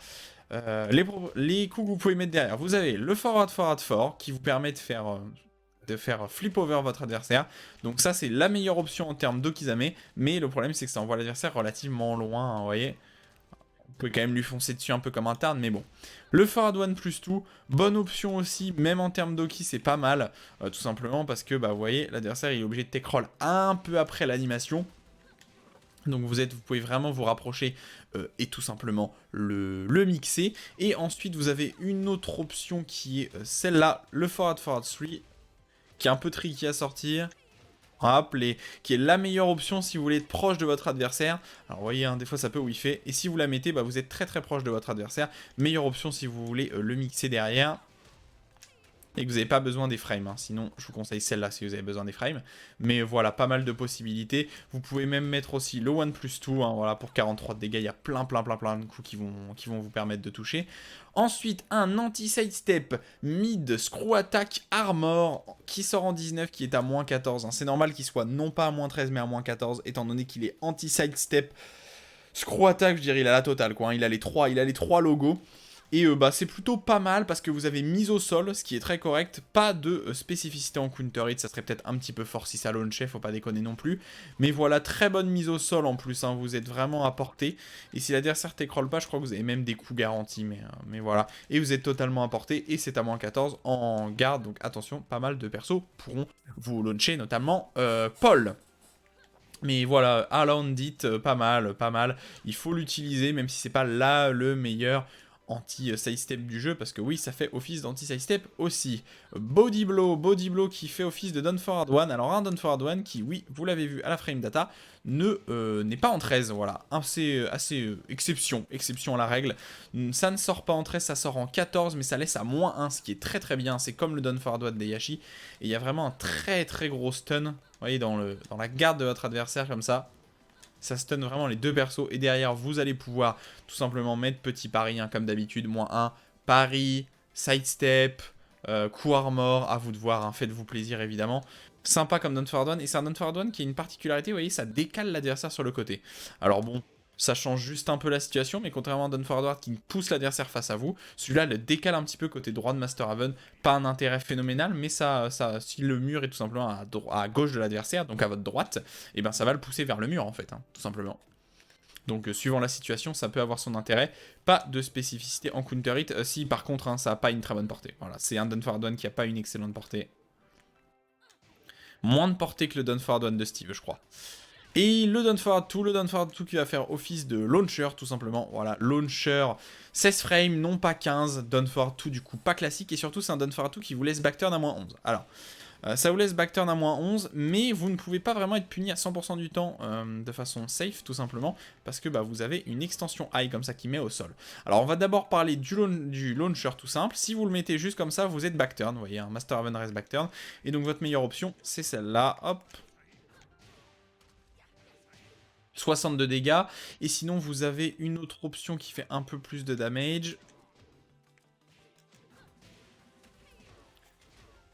Les coups que vous pouvez mettre derrière. Vous avez le forward fort qui vous permet de faire flip over votre adversaire. Donc ça, c'est la meilleure option en termes d'Okizame. Mais le problème, c'est que ça envoie l'adversaire relativement loin, hein, vous voyez. Vous pouvez quand même lui foncer dessus un peu comme un tarn, mais bon. Le forward one plus tout, bonne option aussi, même en termes d'Oki, c'est pas mal. Tout simplement parce que, bah, vous voyez, l'adversaire, il est obligé de tech roll un peu après l'animation. Donc vous pouvez vraiment vous rapprocher et tout simplement le mixer. Et ensuite, vous avez une autre option qui est celle-là, le forward 3, qui est un peu tricky à sortir. Hop, qui est la meilleure option si vous voulez être proche de votre adversaire. Alors vous voyez, hein, des fois ça peut whiffer. Et si vous la mettez, bah, vous êtes très très proche de votre adversaire. Meilleure option si vous voulez le mixer derrière. Et que vous n'avez pas besoin des frames, hein. Sinon je vous conseille celle-là si vous avez besoin des frames. Mais voilà, pas mal de possibilités. Vous pouvez même mettre aussi le 1 plus 2, hein, voilà, pour 43 de dégâts, il y a plein de coups qui vont vous permettre de toucher. Ensuite, un anti-sidestep mid screw attack armor qui sort en 19, qui est à moins 14. Hein. C'est normal qu'il soit non pas à moins 13 mais à moins 14, étant donné qu'il est anti-sidestep. Screw attack, je dirais, il a la totale, quoi. Hein. Il a les trois logos. Et bah, c'est plutôt pas mal parce que vous avez mise au sol, ce qui est très correct. Pas de spécificité en counter hit, ça serait peut-être un petit peu fort si ça launchait, faut pas déconner non plus. Mais voilà, très bonne mise au sol en plus, hein, vous êtes vraiment à portée. Et si l'adversaire t'écrolle pas, je crois que vous avez même des coups garantis, mais voilà. Et vous êtes totalement à portée et c'est à moins 14 en garde, donc attention, pas mal de persos pourront vous launcher, notamment Paul. Mais voilà, Around It, pas mal. Il faut l'utiliser, même si c'est pas là le meilleur anti-sidestep du jeu, parce que oui, ça fait office d'anti-sidestep aussi. Body Blow qui fait office de Down Forward One. Alors un Down Forward One qui, oui, vous l'avez vu à la frame data, n'est pas en 13, voilà. Assez exception à la règle. Ça ne sort pas en 13, ça sort en 14, mais ça laisse à moins 1, ce qui est très très bien. C'est comme le Down Forward One d'Eyashi. Et il y a vraiment un très très gros stun, vous voyez, dans la garde de votre adversaire comme ça. Ça stun vraiment les deux persos. Et derrière, vous allez pouvoir tout simplement mettre petit pari, hein, comme d'habitude. Moins 1, pari, sidestep, coup armor. À vous de voir, hein, faites-vous plaisir évidemment. Sympa comme Down Forward One. Et c'est un Down Forward One qui a une particularité, vous voyez, ça décale l'adversaire sur le côté. Alors bon, ça change juste un peu la situation, mais contrairement à Down Forward qui pousse l'adversaire face à vous, celui-là le décale un petit peu côté droit de Master Haven. Pas un intérêt phénoménal, mais si le mur est tout simplement à gauche de l'adversaire, donc à votre droite, et ben ça va le pousser vers le mur en fait, hein, tout simplement. Donc suivant la situation, ça peut avoir son intérêt. Pas de spécificité en counter hit, si par contre hein, ça n'a pas une très bonne portée. Voilà, c'est un Down Forward One qui n'a pas une excellente portée. Moins de portée que le Down Forward One de Steve, je crois. Et le Down Forward 2, qui va faire office de launcher tout simplement. Voilà, launcher 16 frames, non pas 15. Down Forward 2 du coup pas classique. Et surtout c'est un Down Forward 2 qui vous laisse backturn à moins 11. Alors, ça vous laisse backturn à moins 11, mais vous ne pouvez pas vraiment être puni à 100% du temps de façon safe tout simplement. Parce que bah, vous avez une extension high comme ça qui met au sol. Alors on va d'abord parler du launcher tout simple. Si vous le mettez juste comme ça, vous êtes backturn. Vous voyez, un Master Haven reste backturn. Et donc votre meilleure option c'est celle-là. Hop. 62 dégâts, et sinon vous avez une autre option qui fait un peu plus de damage.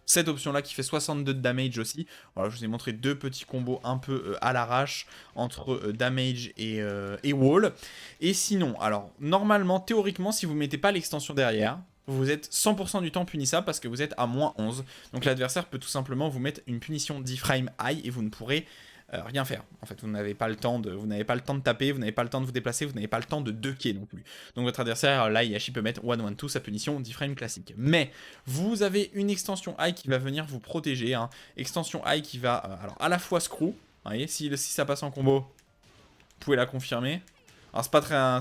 Cette option là qui fait 62 de damage aussi. Voilà, je vous ai montré deux petits combos un peu à l'arrache entre damage et wall. Et sinon, alors normalement, théoriquement, si vous ne mettez pas l'extension derrière, vous êtes 100% du temps punissable parce que vous êtes à moins 11. Donc l'adversaire peut tout simplement vous mettre une punition 10 frame high et vous ne pourrez rien faire. En fait, vous n'avez pas le temps de taper, vous n'avez pas le temps de vous déplacer, vous n'avez pas le temps de ducker non plus. Donc votre adversaire, là, Eyashi peut mettre 1-1-2, sa punition 10 frames classique. Mais vous avez une extension high qui va venir vous protéger. Hein. Extension high qui va, alors à la fois screw, vous voyez, si ça passe en combo, vous pouvez la confirmer. Alors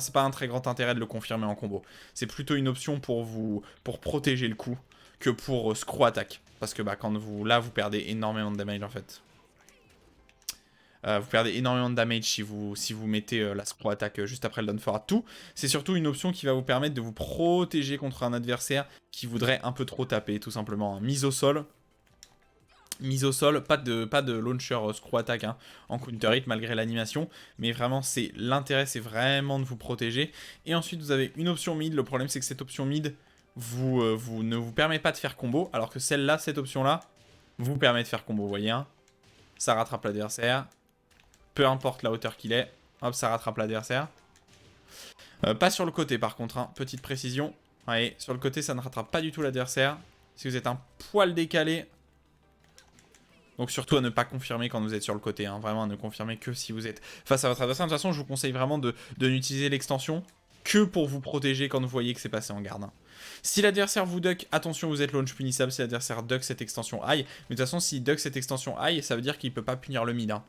c'est pas un très grand intérêt de le confirmer en combo. C'est plutôt une option pour protéger le coup que pour screw attack. Parce que bah, vous perdez énormément de damage en fait. Vous perdez énormément de damage si vous mettez la screw attack juste après le Down Forward 2. C'est surtout une option qui va vous permettre de vous protéger contre un adversaire qui voudrait un peu trop taper, tout simplement. Mise au sol. Mise au sol, pas de launcher screw attack hein, en counter hit malgré l'animation. Mais vraiment, l'intérêt, c'est vraiment de vous protéger. Et ensuite, vous avez une option mid. Le problème, c'est que cette option mid, vous ne vous permet pas de faire combo, alors que celle-là, cette option-là, vous permet de faire combo, vous voyez, hein. Ça rattrape l'adversaire. Peu importe la hauteur qu'il est. Hop, ça rattrape l'adversaire. Pas sur le côté, par contre, hein. Petite précision. Allez, sur le côté, ça ne rattrape pas du tout l'adversaire. Si vous êtes un poil décalé... Donc surtout à ne pas confirmer quand vous êtes sur le côté, hein. Vraiment à ne confirmer que si vous êtes face à votre adversaire. De toute façon, je vous conseille vraiment de n'utiliser l'extension que pour vous protéger quand vous voyez que c'est passé en garde, hein. Si l'adversaire vous duck, attention, vous êtes launch punissable si l'adversaire duck cette extension high. Mais de toute façon, s'il duck cette extension high, ça veut dire qu'il ne peut pas punir le mid, hein.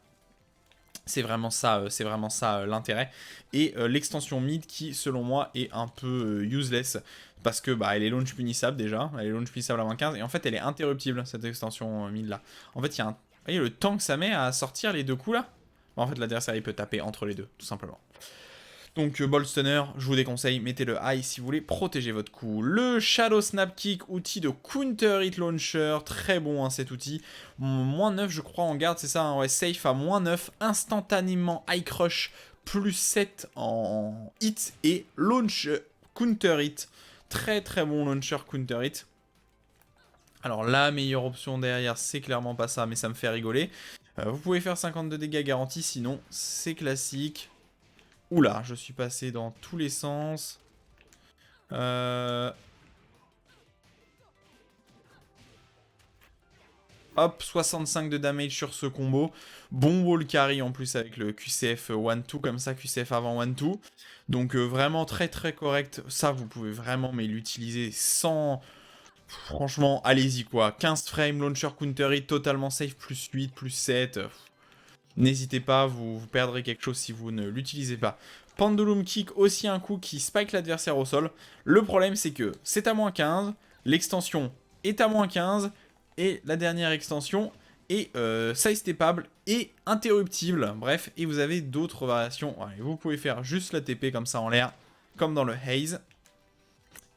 C'est vraiment ça l'intérêt. Et l'extension mid qui, selon moi, est un peu useless. Parce que bah, elle est launch punissable déjà. Elle est launch punissable à moins 15. Et en fait, elle est interruptible, cette extension mid là. En fait, il y a un... Vous voyez le temps que ça met à sortir les deux coups là. Bah, en fait, l'adversaire il peut taper entre les deux, tout simplement. Donc Bolt Stunner, je vous déconseille, mettez le high si vous voulez protéger votre coup. Le Shadow Snap Kick, outil de Counter Hit Launcher, très bon hein, cet outil. Moins 9 je crois en garde, c'est ça, hein, ouais, safe à moins 9, instantanément High Crush, plus 7 en hit et launch Counter Hit. Très très bon launcher Counter Hit. Alors la meilleure option derrière, c'est clairement pas ça, mais ça me fait rigoler. Vous pouvez faire 52 dégâts garantis, sinon c'est classique. Oula, je suis passé dans tous les sens. Hop, 65 de damage sur ce combo. Bon wall carry en plus avec le QCF 1-2 comme ça, QCF avant 1-2. Donc vraiment très très correct. Ça, vous pouvez vraiment mais l'utiliser sans... Franchement, allez-y quoi. 15 frames, launcher counter hit, totalement safe, plus 8, plus 7. N'hésitez pas, vous perdrez quelque chose si vous ne l'utilisez pas. Pendulum Kick, aussi un coup qui spike l'adversaire au sol. Le problème, c'est que c'est à moins 15, l'extension est à moins 15, et la dernière extension est size tapable et interruptible. Bref, et vous avez d'autres variations. Ouais, vous pouvez faire juste la TP comme ça en l'air, comme dans le Haze.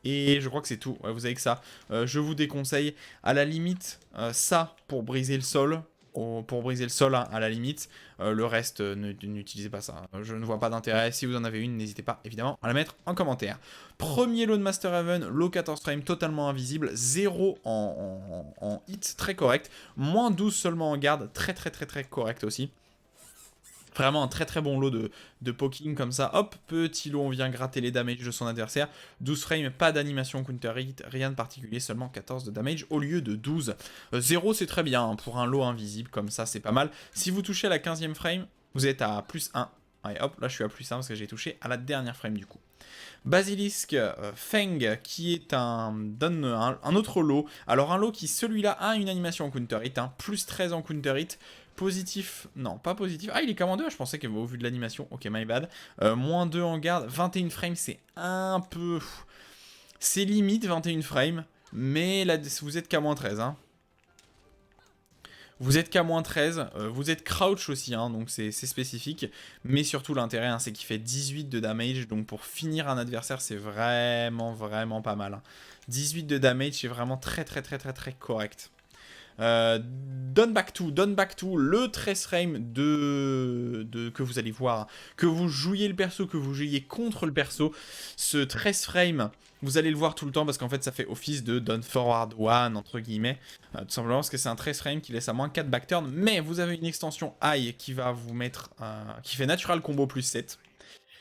Et je crois que c'est tout, ouais, vous avez que ça. Je vous déconseille, à la limite, ça pour briser le sol. Pour briser le sol, hein, à la limite. Le reste, n'utilisez pas ça. Je ne vois pas d'intérêt. Si vous en avez une, n'hésitez pas, évidemment, à la mettre en commentaire. Premier lot de Master Haven, low 14 frame, totalement invisible. 0 en hit, très correct. Moins 12 seulement en garde, très correct aussi. Vraiment un très très bon lot de poking comme ça. Hop, petit lot, on vient gratter les damages de son adversaire. 12 frames, pas d'animation counter hit, rien de particulier, seulement 14 de damage au lieu de 12. 0 c'est très bien, hein, pour un lot invisible comme ça c'est pas mal. Si vous touchez à la 15e frame, vous êtes à plus 1. Allez hop, là je suis à plus 1 parce que j'ai touché à la dernière frame du coup. Basilisk Feng qui est un autre lot. Alors un lot qui celui-là a une animation en counter hit, hein, plus 13 en counter hit. Positif, non pas positif. Ah il est qu'en 2, je pensais qu'au vu de l'animation, ok my bad. Moins 2 en garde, 21 frames c'est un peu... C'est limite 21 frames, mais là vous êtes qu'à moins 13 hein. Vous êtes qu'à moins 13, vous êtes crouch aussi, hein, donc c'est spécifique. Mais surtout l'intérêt, hein, c'est qu'il fait 18 de damage, donc pour finir un adversaire, c'est vraiment pas mal, hein. 18 de damage, c'est vraiment très correct. Done back to, le 13 frame que vous allez voir, que vous jouiez le perso, que vous jouiez contre le perso, ce 13 frame, vous allez le voir tout le temps parce qu'en fait ça fait office de done forward one entre guillemets, tout simplement parce que c'est un 13 frame qui laisse à moins 4 backturn, mais vous avez une extension high qui va vous mettre, qui fait natural combo plus 7.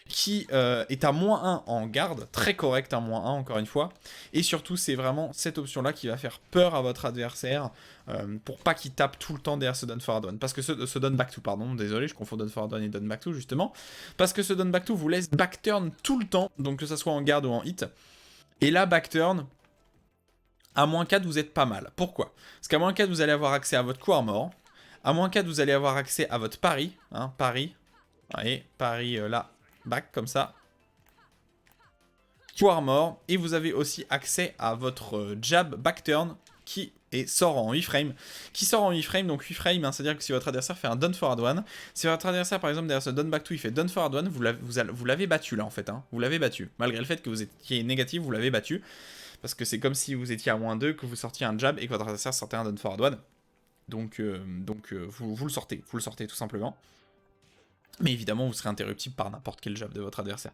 Qui est à moins 1 en garde, très correct à moins 1 encore une fois, et surtout c'est vraiment cette option là qui va faire peur à votre adversaire pour pas qu'il tape tout le temps derrière ce done forward one, parce que ce done back to, pardon, désolé je confonds done forward one et done back to justement, parce que ce done back to vous laisse backturn tout le temps, donc que ça soit en garde ou en hit, et là backturn, à moins 4 vous êtes pas mal. Pourquoi? Parce qu'à moins 4 vous allez avoir accès à votre coup armor, à moins 4 vous allez avoir accès à votre pari, hein, pari, voyez, pari là, back comme ça. Coup armor. Et vous avez aussi accès à votre jab backturn qui sort en 8 frames. Qui sort en 8 frames, donc 8 frames, hein, c'est-à-dire que si votre adversaire fait un done forward one, si votre adversaire par exemple derrière ce done back to il fait done forward one, vous l'avez battu là en fait, hein, vous l'avez battu. Malgré le fait que vous étiez négatif, vous l'avez battu. Parce que c'est comme si vous étiez à moins 2, que vous sortiez un jab et que votre adversaire sortait un done forward one. Donc vous le sortez tout simplement. Mais évidemment, vous serez interruptible par n'importe quel jab de votre adversaire.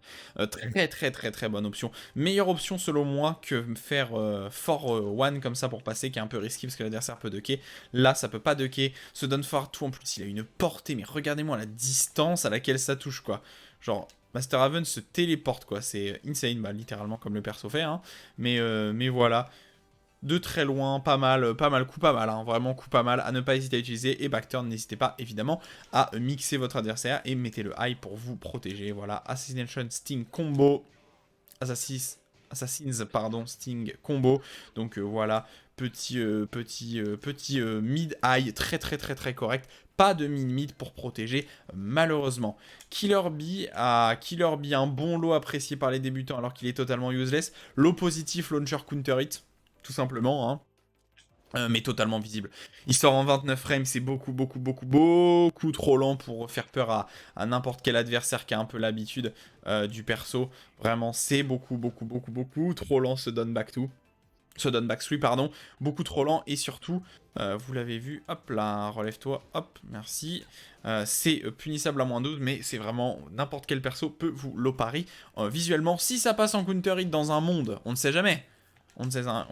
Très très très très bonne option. Meilleure option selon moi que faire fort one comme ça pour passer, qui est un peu risqué parce que l'adversaire peut ducker. Là, ça peut pas ducker. Se donne fort tout en plus, il a une portée, mais regardez-moi la distance à laquelle ça touche, quoi. Genre, Master Raven se téléporte, quoi. C'est insane, bah, littéralement comme le perso fait, hein. Mais voilà. De très loin, pas mal, coup pas mal, hein, vraiment coup pas mal, à ne pas hésiter à utiliser, et backturn, n'hésitez pas évidemment à mixer votre adversaire et mettez le high pour vous protéger, voilà, Assassination Sting combo, Assassins, pardon, Sting combo, donc voilà, petit mid-high, très très très très correct, pas de mid-mid pour protéger, malheureusement. Killer Bee un bon lot apprécié par les débutants alors qu'il est totalement useless, lot positif, launcher counter hit, tout simplement, hein. Mais totalement visible. Il sort en 29 frames, c'est beaucoup trop lent pour faire peur à n'importe quel adversaire qui a un peu l'habitude du perso. Vraiment, c'est beaucoup trop lent ce Done Back 2. Ce Done Back 3, pardon. Beaucoup trop lent et surtout, vous l'avez vu, hop là, relève-toi, hop, merci. C'est punissable à -12, mais c'est vraiment n'importe quel perso peut vous l'opari visuellement. Si ça passe en counter hit dans un monde, on ne sait jamais. On ne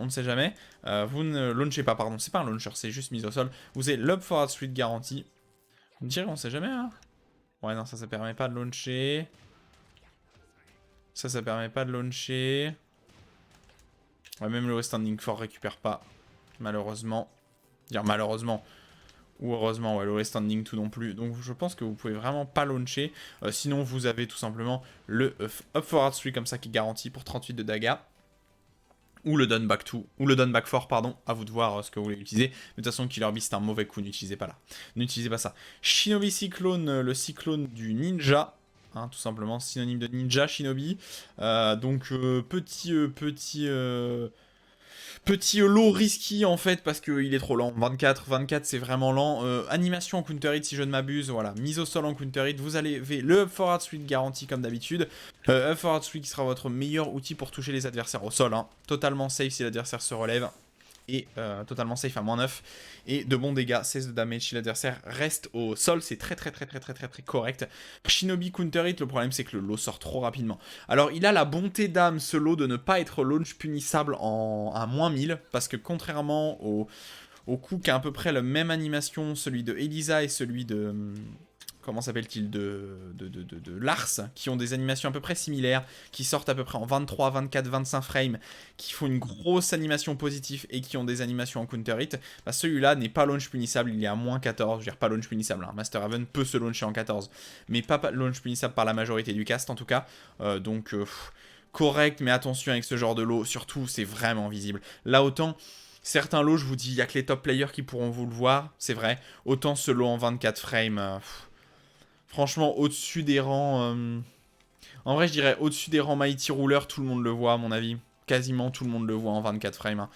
sait jamais. Vous ne launchez pas, pardon. C'est pas un launcher, c'est juste mise au sol. Vous avez l'up forward suite garantie. Vous me direz, on sait jamais, hein. Ouais, non, ça permet pas de launcher. Ça permet pas de launcher. Ouais, même le standing fort récupère pas. Malheureusement. Dire malheureusement. Ou heureusement, ouais, le standing tout non plus. Donc je pense que vous pouvez vraiment pas launcher. Sinon, vous avez tout simplement le up forward suite comme ça qui est garanti pour 38 de daga. Ou le done back 2, ou le done back 4, pardon, à vous de voir ce que vous voulez utiliser. Mais de toute façon, Killer Bee, c'est un mauvais coup, n'utilisez pas là. N'utilisez pas ça. Shinobi Cyclone, le cyclone du ninja, hein, tout simplement, synonyme de ninja, Shinobi. Donc, petit lot risky en fait parce qu'il est trop lent. 24 c'est vraiment lent. Animation en counter hit si je ne m'abuse. Voilà, mise au sol en counter hit. Vous avez le up forward suite garanti comme d'habitude. Up forward suite qui sera votre meilleur outil pour toucher les adversaires au sol, hein. Totalement safe si l'adversaire se relève. Et totalement safe à -9. Et de bons dégâts, 16 de damage si l'adversaire reste au sol, c'est très correct. Shinobi counter hit, le problème c'est que le lot sort trop rapidement. Alors il a la bonté d'âme ce lot de ne pas être launch punissable à -1000, parce que contrairement au coup qui a à peu près la même animation, celui de Elisa et celui de... comment s'appelle-t-il, de Lars, qui ont des animations à peu près similaires, qui sortent à peu près en 23, 24, 25 frames, qui font une grosse animation positive et qui ont des animations en counter hit, bah celui-là n'est pas launch punissable, il est à -14, je veux dire pas launch punissable, hein. Master Raven peut se launcher en 14, mais pas launch punissable par la majorité du cast en tout cas, donc correct, mais attention avec ce genre de lot, surtout c'est vraiment visible. Là autant... certains lots, je vous dis, il n'y a que les top players qui pourront vous le voir, c'est vrai, autant ce lot en 24 frames... franchement, au-dessus des rangs... en vrai, je dirais au-dessus des rangs Mighty Ruler, tout le monde le voit, à mon avis. Quasiment tout le monde le voit en 24 frames. Hein.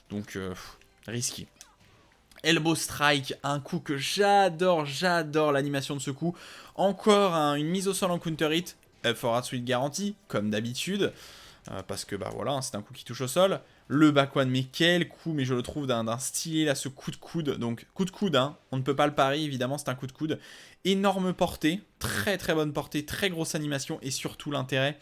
Donc, risqué. Elbow Strike, un coup que j'adore l'animation de ce coup. Encore une mise au sol en counter hit. Up forward suite garantie, comme d'habitude. Parce que, bah voilà, c'est un coup qui touche au sol. Le back one, mais quel coup, mais je le trouve d'un stylé, là, ce coup de coude. Donc, coup de coude, hein, on ne peut pas le parier, évidemment, c'est un coup de coude. Énorme portée, très bonne portée, très grosse animation, et surtout l'intérêt.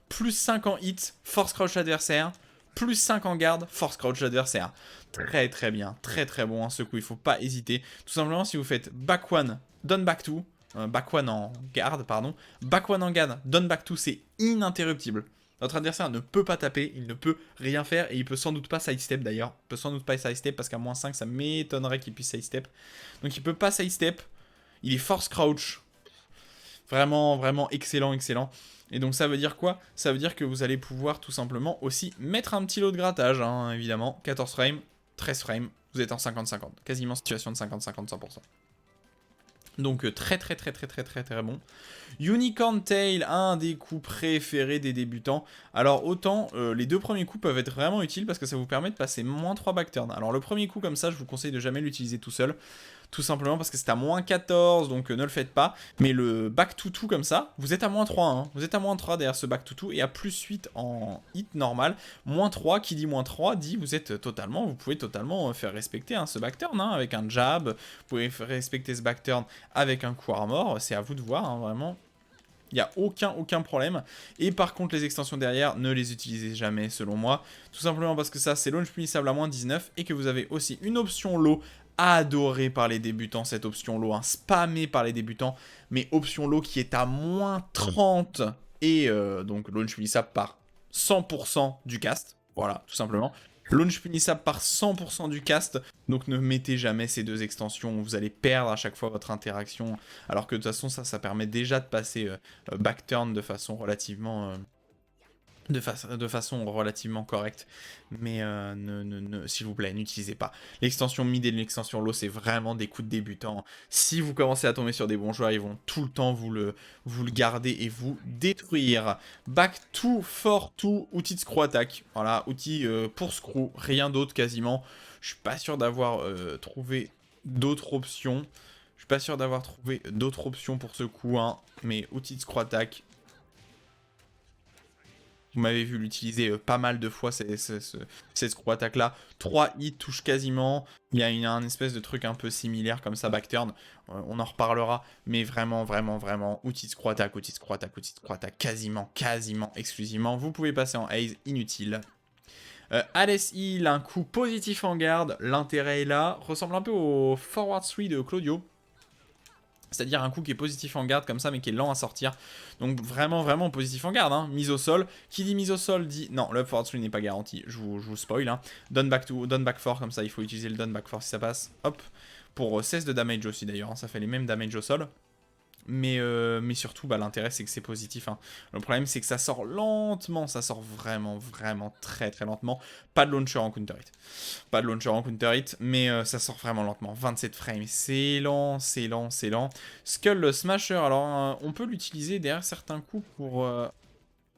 Plus 5 en hit, force crouch adversaire. Plus 5 en garde, force crouch adversaire. Très bien, très bon, hein, ce coup, il faut pas hésiter. Tout simplement, si vous faites back one, down back 2, back one en garde, pardon. Back one en garde, down back 2, c'est ininterruptible. Notre adversaire ne peut pas taper, il ne peut rien faire et il peut sans doute pas sidestep d'ailleurs. Il peut sans doute pas sidestep parce qu'à -5 ça m'étonnerait qu'il puisse sidestep. Donc il peut pas sidestep, il est force crouch. Vraiment excellent. Et donc ça veut dire quoi? Ça veut dire que vous allez pouvoir tout simplement aussi mettre un petit lot de grattage, hein, évidemment. 14 frames, 13 frames, vous êtes en 50-50. Quasiment situation de 50-50, 100%. Donc très bon. Unicorn Tail, un des coups préférés des débutants. Alors autant les deux premiers coups peuvent être vraiment utiles parce que ça vous permet de passer -3 backturn. Alors le premier coup comme ça, je vous conseille de jamais l'utiliser tout seul. tout simplement parce que c'est à moins 14, donc ne le faites pas. Mais le back to 2 comme ça, vous êtes à moins 3, hein. Vous êtes à moins 3 derrière ce back to 2, et à plus 8 en hit normal. Moins 3, qui dit moins 3, dit vous pouvez totalement faire respecter hein, ce back turn, hein, avec un jab, vous pouvez faire respecter ce back turn avec un coup armor, c'est à vous de voir, hein, vraiment. Il n'y a aucun problème. Et par contre, les extensions derrière, ne les utilisez jamais, selon moi. Tout simplement parce que ça, c'est launch punissable à moins 19. Et que vous avez aussi une option low adorée par les débutants. Cette option low, hein, spammée par les débutants. Mais option low qui est à moins 30. Et donc, launch punissable par 100% du cast. Voilà, tout simplement. Launch punissable par 100% du cast, donc ne mettez jamais ces deux extensions, vous allez perdre à chaque fois votre interaction, alors que de toute façon ça permet déjà de passer back turn de façon relativement de façon relativement correcte, mais s'il vous plaît, n'utilisez pas. L'extension mid et l'extension low, c'est vraiment des coups de débutant. Si vous commencez à tomber sur des bons joueurs, ils vont tout le temps vous le garder et vous détruire. Back to, for to, outil de screw attack. Voilà, outil pour screw, rien d'autre quasiment. Je suis pas sûr d'avoir trouvé d'autres options. Je suis pas sûr d'avoir trouvé d'autres options pour ce coup, hein, mais outil de screw attack. Vous m'avez vu l'utiliser pas mal de fois, cette screw attack là. 3 hits touche quasiment. Il y a un espèce de truc un peu similaire comme ça, back turn. On en reparlera. Mais vraiment, outil de screw attack, outil de screw attack, outil de screw attack. Quasiment, exclusivement. Vous pouvez passer en haze, inutile. Hades Heal, un coup positif en garde. L'intérêt est là. Ressemble un peu au forward 3 de Claudio. C'est-à-dire un coup qui est positif en garde comme ça, mais qui est lent à sortir. Donc vraiment positif en garde, hein. Mise au sol. Qui dit mise au sol dit... Non, le up forward 3 n'est pas garanti, je vous spoil, hein. Down back 4, comme ça, il faut utiliser le down back 4 si ça passe. Hop. Pour 16 de damage aussi d'ailleurs, hein. Ça fait les mêmes damage au sol. Mais surtout, bah, l'intérêt, c'est que c'est positif, hein. Le problème, c'est que ça sort lentement. Ça sort vraiment très lentement. Pas de launcher en counter hit. Pas de launcher en counter hit, mais ça sort vraiment lentement. 27 frames. C'est lent. Skull Smasher, alors on peut l'utiliser derrière certains coups pour...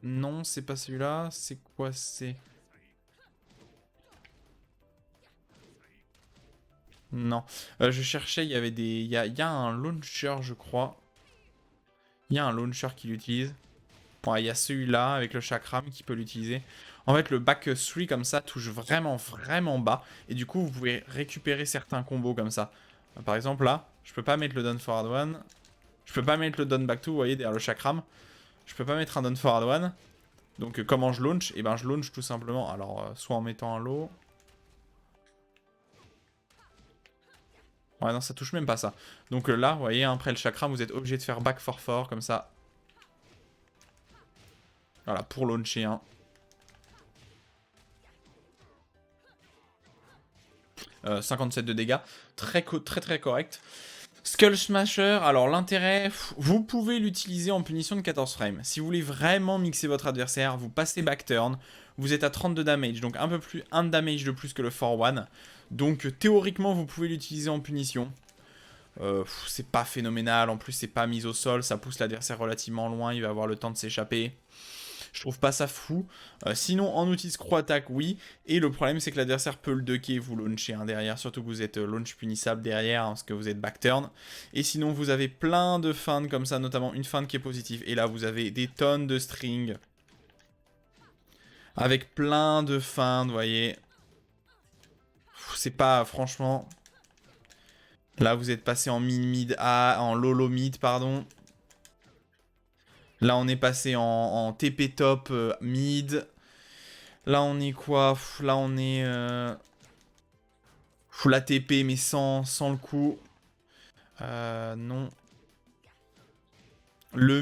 Non, c'est pas celui-là. C'est quoi, c'est... Non. Je cherchais, il y avait des... Il y a un launcher, je crois. Il y a un launcher qui l'utilise. Bon, il y a celui-là avec le chakram qui peut l'utiliser. En fait, le back 3 comme ça touche vraiment bas. Et du coup, vous pouvez récupérer certains combos comme ça. Par exemple, là, je peux pas mettre le down forward one. Je peux pas mettre le down back 2, vous voyez, derrière le chakram. Je peux pas mettre un down forward one. Donc, comment je launch? Et ben, je launch tout simplement. Alors, soit en mettant un low. Ouais, non, ça touche même pas ça. Donc là, vous voyez, après le chakram, vous êtes obligé de faire back 4-4 comme ça. Voilà, pour launcher un. 57 de dégâts. Très correct. Skull Smasher, alors l'intérêt, vous pouvez l'utiliser en punition de 14 frames. Si vous voulez vraiment mixer votre adversaire, vous passez back turn. Vous êtes à 32 damage, donc un peu plus, un damage de plus que le 4-1. Donc théoriquement, vous pouvez l'utiliser en punition. C'est pas phénoménal, en plus c'est pas mis au sol, ça pousse l'adversaire relativement loin, il va avoir le temps de s'échapper. Je trouve pas ça fou. Sinon, en outil de screw attack, oui. Et le problème, c'est que l'adversaire peut le ducker, vous launcher hein, derrière. Surtout que vous êtes launch punissable derrière, hein, parce que vous êtes back turn. Et sinon, vous avez plein de feintes comme ça, notamment une feinte qui est positive. Et là, vous avez des tonnes de strings. Avec plein de feintes, vous voyez. C'est pas, franchement... Là, vous êtes passé en mid A, en low mid, pardon. Là, on est passé en TP top mid. Là, on est quoi? Là, on est... la TP, mais sans le coup. Non. Le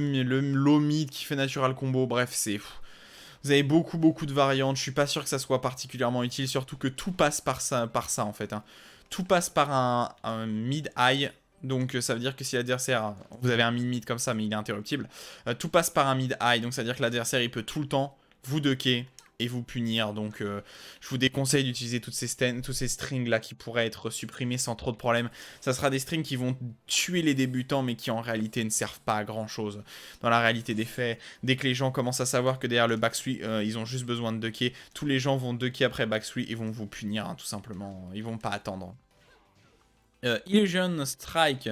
low mid qui fait natural combo. Bref, c'est... Vous avez beaucoup de variantes. Je suis pas sûr que ça soit particulièrement utile. Surtout que tout passe par ça en fait. Hein. Tout passe par un mid high. Donc ça veut dire que si l'adversaire... Vous avez un mid comme ça, mais il est interruptible. Tout passe par un mid high. Donc ça veut dire que l'adversaire, il peut tout le temps vous ducker et vous punir. Donc je vous déconseille d'utiliser tous ces strings là qui pourraient être supprimés sans trop de problèmes. Ça sera des strings qui vont tuer les débutants mais qui en réalité ne servent pas à grand chose. Dans la réalité des faits, dès que les gens commencent à savoir que derrière le back 3 ils ont juste besoin de ducker, tous les gens vont ducker après back 3 et vont vous punir hein, tout simplement. Ils vont pas attendre. Illusion Strike,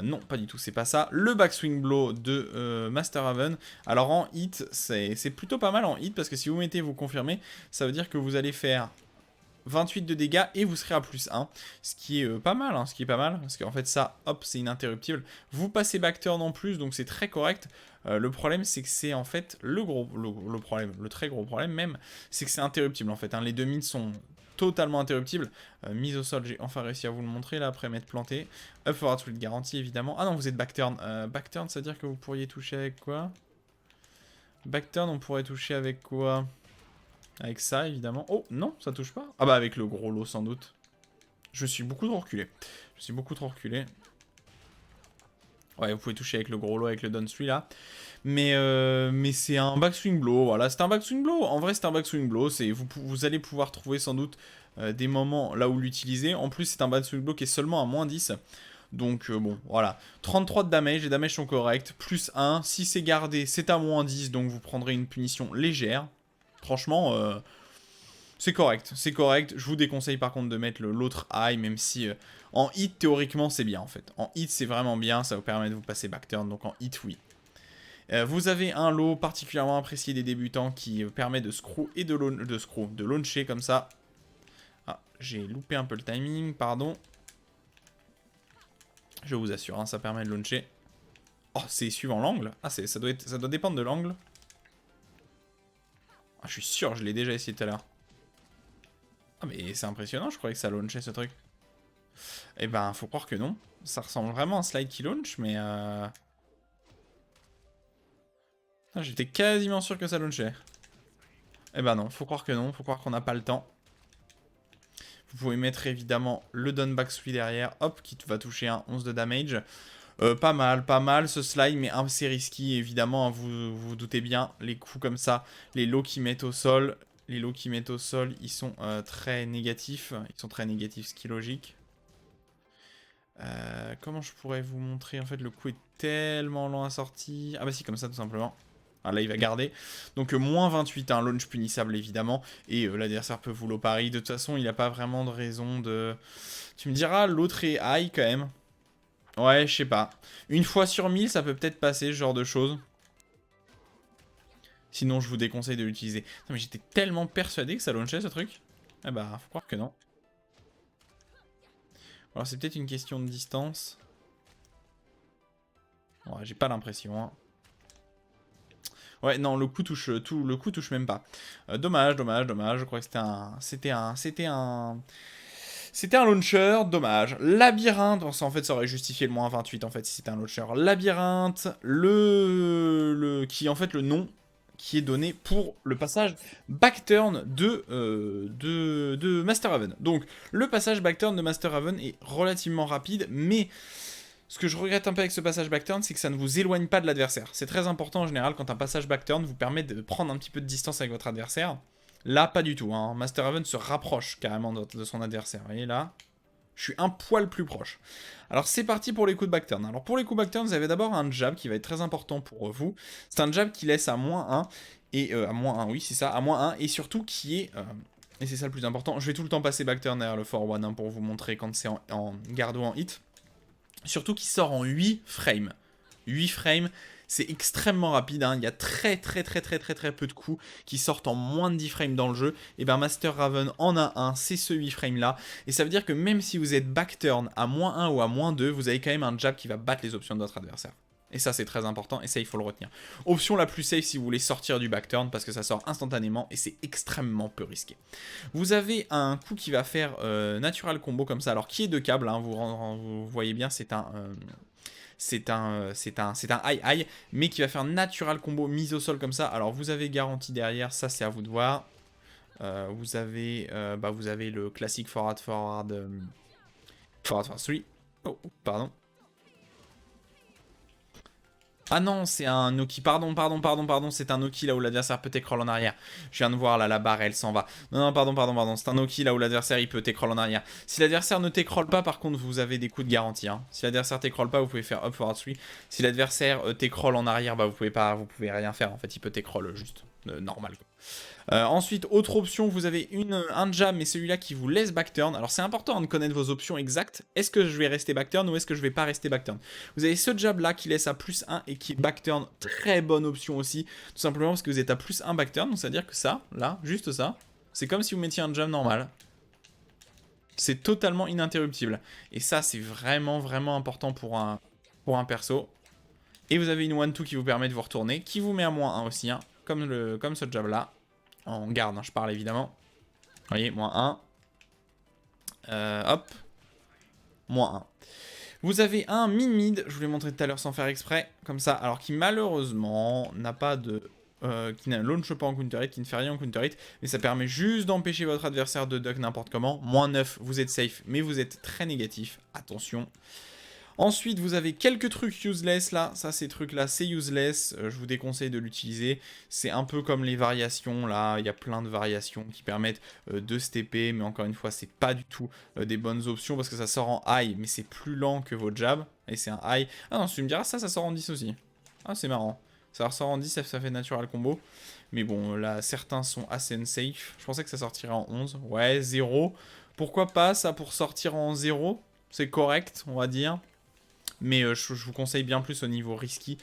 non pas du tout, c'est pas ça. Le Backswing Blow de Master Raven. Alors en hit, c'est plutôt pas mal en hit, parce que si vous mettez, vous confirmez, ça veut dire que vous allez faire 28 de dégâts et vous serez à +1, ce qui est pas mal, hein, ce qui est pas mal, parce qu'en fait ça, hop, c'est ininterruptible. Vous passez backturn en plus, donc c'est très correct. Le problème, c'est que c'est en fait le très gros problème même, c'est que c'est interruptible en fait, hein. Les 2000 sont totalement interruptibles. Mise au sol, j'ai enfin réussi à vous le montrer là, après m'être planté. Up forward split garantie évidemment. Ah non, vous êtes backturn. Backturn, ça veut dire que vous pourriez toucher avec quoi? Backturn, on pourrait toucher avec quoi? Avec ça, évidemment. Oh, non, ça touche pas. Ah bah, avec le gros lot, sans doute. Je suis beaucoup trop reculé. Je suis beaucoup trop reculé. Ouais, vous pouvez toucher avec le gros lot, avec le down 3, là. Mais c'est un backswing blow, voilà. C'est un backswing blow. En vrai, c'est un backswing blow. Vous allez pouvoir trouver, sans doute, des moments là où l'utiliser. En plus, c'est un backswing blow qui est seulement à -10. Donc, bon, voilà. 33 de damage, les damages sont corrects. +1. Si c'est gardé, c'est à -10, donc vous prendrez une punition légère. Franchement, c'est correct, c'est correct. Je vous déconseille par contre de mettre l'autre high, même si en hit, théoriquement, c'est bien en fait. En hit, c'est vraiment bien, ça vous permet de vous passer backturn, donc en hit, oui. Vous avez un lot particulièrement apprécié des débutants qui permet de screw et de launcher comme ça. Ah, j'ai loupé un peu le timing, pardon. Je vous assure, hein, ça permet de launcher. Oh, c'est suivant l'angle. Ah, ça doit dépendre de l'angle. Ah, je suis sûr, je l'ai déjà essayé tout à l'heure. Ah, mais c'est impressionnant, je croyais que ça launchait ce truc. Eh ben, faut croire que non. Ça ressemble vraiment à un slide qui launch, mais ah, j'étais quasiment sûr que ça launchait. Eh ben non, faut croire que non, faut croire qu'on n'a pas le temps. Vous pouvez mettre évidemment le down back sweep derrière, hop, qui va toucher un 11 de damage. Pas mal ce slide, mais assez risky évidemment, hein, vous doutez bien, les coups comme ça, les lots qui mettent au sol, ils sont très négatifs, ce qui est logique. Comment je pourrais vous montrer? En fait, le coup est tellement lent à sortir. Ah bah si, comme ça tout simplement. Ah, là, il va garder. Donc, -28, un launch punissable, évidemment. Et l'adversaire peut vous pari. De toute façon, il n'a pas vraiment de raison de... Tu me diras, l'autre est high, quand même. Ouais, je sais pas. Une fois sur 1000, ça peut peut-être passer, ce genre de choses. Sinon, je vous déconseille de l'utiliser. Non, mais j'étais tellement persuadé que ça launchait, ce truc. Ah bah, faut croire que non. Alors, c'est peut-être une question de distance. Ouais, j'ai pas l'impression, hein. Ouais, non, le coup touche même pas. Dommage. Je crois que c'était un launcher, dommage. Labyrinthe, en fait, ça aurait justifié le -28, en fait, si c'était un launcher. Labyrinthe, qui est en fait le nom qui est donné pour le passage backturn de Master Raven. Donc, le passage backturn de Master Raven est relativement rapide, mais... Ce que je regrette un peu avec ce passage backturn, c'est que ça ne vous éloigne pas de l'adversaire. C'est très important en général quand un passage backturn vous permet de prendre un petit peu de distance avec votre adversaire. Là, pas du tout, hein. Master Raven se rapproche carrément de son adversaire. Vous voyez là, je suis un poil plus proche. Alors c'est parti pour les coups de backturn. Alors pour les coups de backturn, vous avez d'abord un jab qui va être très important pour vous. C'est un jab qui laisse à -1, et à -1, oui c'est ça, à -1, et surtout qui est... et c'est ça le plus important, je vais tout le temps passer backturn derrière le forward, hein, pour vous montrer quand c'est en guard ou en hit. Surtout qu'il sort en 8 frames. 8 frames, c'est extrêmement rapide, hein. Il y a très peu de coups qui sortent en moins de 10 frames dans le jeu. Et bien Master Raven en a un, c'est ce 8 frames là. Et ça veut dire que même si vous êtes backturn à -1 ou à -2, vous avez quand même un jab qui va battre les options de votre adversaire. Et ça c'est très important, et ça il faut le retenir. Option la plus safe si vous voulez sortir du backturn, parce que ça sort instantanément et c'est extrêmement peu risqué. Vous avez un coup qui va faire natural combo comme ça, alors qui est de câble, hein, vous voyez bien, c'est un high, mais qui va faire natural combo mise au sol comme ça. Alors vous avez garantie derrière, ça c'est à vous de voir. Vous avez le classique forward 3. Oh, pardon. Ah non, c'est un Noki, pardon, c'est un Noki là où l'adversaire peut t'écroll en arrière. Je viens de voir là, la barre elle s'en va. Non, pardon, c'est un Noki là où l'adversaire il peut t'écroll en arrière. Si l'adversaire ne t'écroll pas, par contre, vous avez des coups de garantie, hein. Si l'adversaire t'écroll pas, vous pouvez faire up forward 3. Si l'adversaire t'écroll en arrière, bah vous pouvez rien faire, en fait, il peut t'écroll juste. normal, quoi. Ensuite, autre option, vous avez un jab, mais celui-là qui vous laisse backturn. Alors c'est important de connaître vos options exactes. Est-ce que je vais rester backturn ou est-ce que je vais pas rester backturn? Vous avez ce jab-là qui laisse à plus 1 et qui est backturn. Très bonne option aussi. Tout simplement parce que vous êtes à plus 1 backturn. Donc c'est-à-dire que ça, là, juste ça, c'est comme si vous mettiez un jab normal. C'est totalement ininterruptible. Et ça, c'est vraiment, vraiment important pour un perso. Et vous avez une 1-2 qui vous permet de vous retourner, qui vous met à -1 aussi, hein, comme ce jab-là. En garde, hein, je parle évidemment. Vous voyez, -1. Hop. -1. Vous avez un mid-mid, je vous l'ai montré tout à l'heure sans faire exprès, comme ça, alors qui malheureusement n'a pas de... qui ne launch pas en counter hit, qui ne fait rien en counter hit, mais ça permet juste d'empêcher votre adversaire de duck n'importe comment. -9, vous êtes safe, mais vous êtes très négatif, attention. Ensuite, vous avez quelques trucs useless là. Ça, ces trucs-là, c'est useless. Je vous déconseille de l'utiliser. C'est un peu comme les variations là. Il y a plein de variations qui permettent de stepper. Mais encore une fois, c'est pas du tout des bonnes options parce que ça sort en high. Mais c'est plus lent que vos jabs. Et c'est un high. Ah non, tu me diras, ça sort en 10 aussi. Ah, c'est marrant. Ça ressort en 10, ça fait natural combo. Mais bon, là, certains sont assez unsafe. Je pensais que ça sortirait en 11. Ouais, 0. Pourquoi pas ça pour sortir en 0? C'est correct, on va dire. Mais je vous conseille bien plus au niveau risky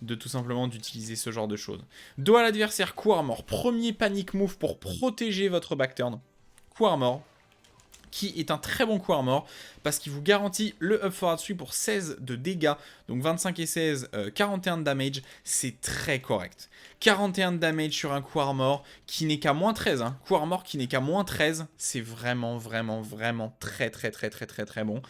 de tout simplement d'utiliser ce genre de choses. Dos à l'adversaire, coup armor. Premier panic move pour protéger votre backturn. Coup armor. Qui est un très bon coup armor parce qu'il vous garantit le up forward sweep pour 16 de dégâts. Donc 25 et 16, 41 de damage. C'est très correct. 41 de damage sur un coup armor qui n'est qu'à -13. Hein. Coup armor qui n'est qu'à -13. C'est vraiment, vraiment, vraiment très, très, très, très, très, très bon.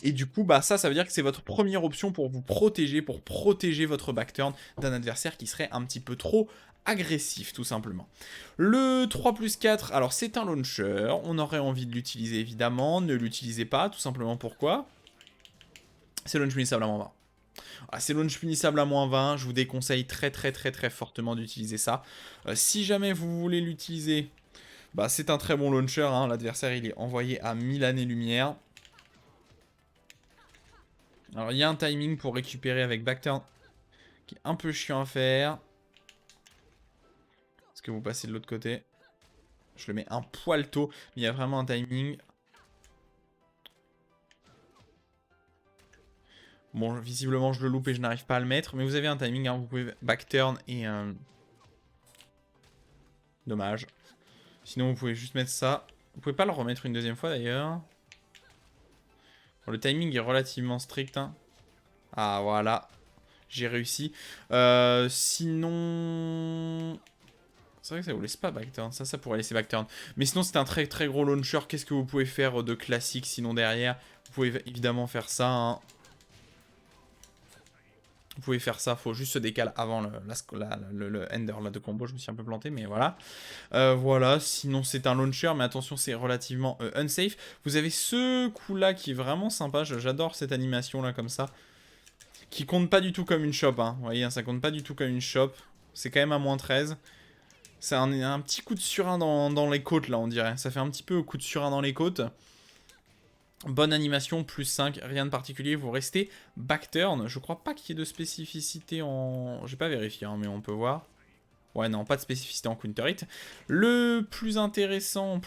Et du coup, bah ça veut dire que c'est votre première option pour vous protéger, pour protéger votre backturn d'un adversaire qui serait un petit peu trop agressif tout simplement. Le 3+4, alors c'est un launcher, on aurait envie de l'utiliser évidemment, ne l'utilisez pas, tout simplement pourquoi? C'est launch punissable à -20. Ah, c'est launch punissable à -20, je vous déconseille très très très très fortement d'utiliser ça. Si jamais vous voulez l'utiliser, bah c'est un très bon launcher, hein. L'adversaire il est envoyé à 1000 années-lumière. Alors il y a un timing pour récupérer avec backturn qui est un peu chiant à faire. Que vous passez de l'autre côté. Je le mets un poil tôt, mais il y a vraiment un timing. Bon, visiblement, je le loupe et je n'arrive pas à le mettre, mais vous avez un timing, hein, vous pouvez backturn et... Dommage. Sinon, vous pouvez juste mettre ça. Vous pouvez pas le remettre une deuxième fois, d'ailleurs. Bon, le timing est relativement strict. Hein. Ah, voilà. J'ai réussi. Sinon... C'est vrai que ça vous laisse pas backturn, ça pourrait laisser backturn. Mais sinon c'est un très très gros launcher, qu'est-ce que vous pouvez faire de classique sinon derrière? Vous pouvez évidemment faire ça, hein. Vous pouvez faire ça, faut juste se décaler avant le ender là, de combo, je me suis un peu planté, mais voilà. Voilà, sinon c'est un launcher, mais attention c'est relativement unsafe. Vous avez ce coup là qui est vraiment sympa, j'adore cette animation là comme ça. Qui compte pas du tout comme une shop, hein. Vous voyez, hein, ça compte pas du tout comme une shop. C'est quand même à -13. C'est un petit coup de surin dans les côtes, là, on dirait. Ça fait un petit peu coup de surin dans les côtes. Bonne animation, +5, rien de particulier. Vous restez backturn. Je crois pas qu'il y ait de spécificité en... J'ai pas vérifié, hein, mais on peut voir. Ouais, non, pas de spécificité en counter hit. Le plus intéressant,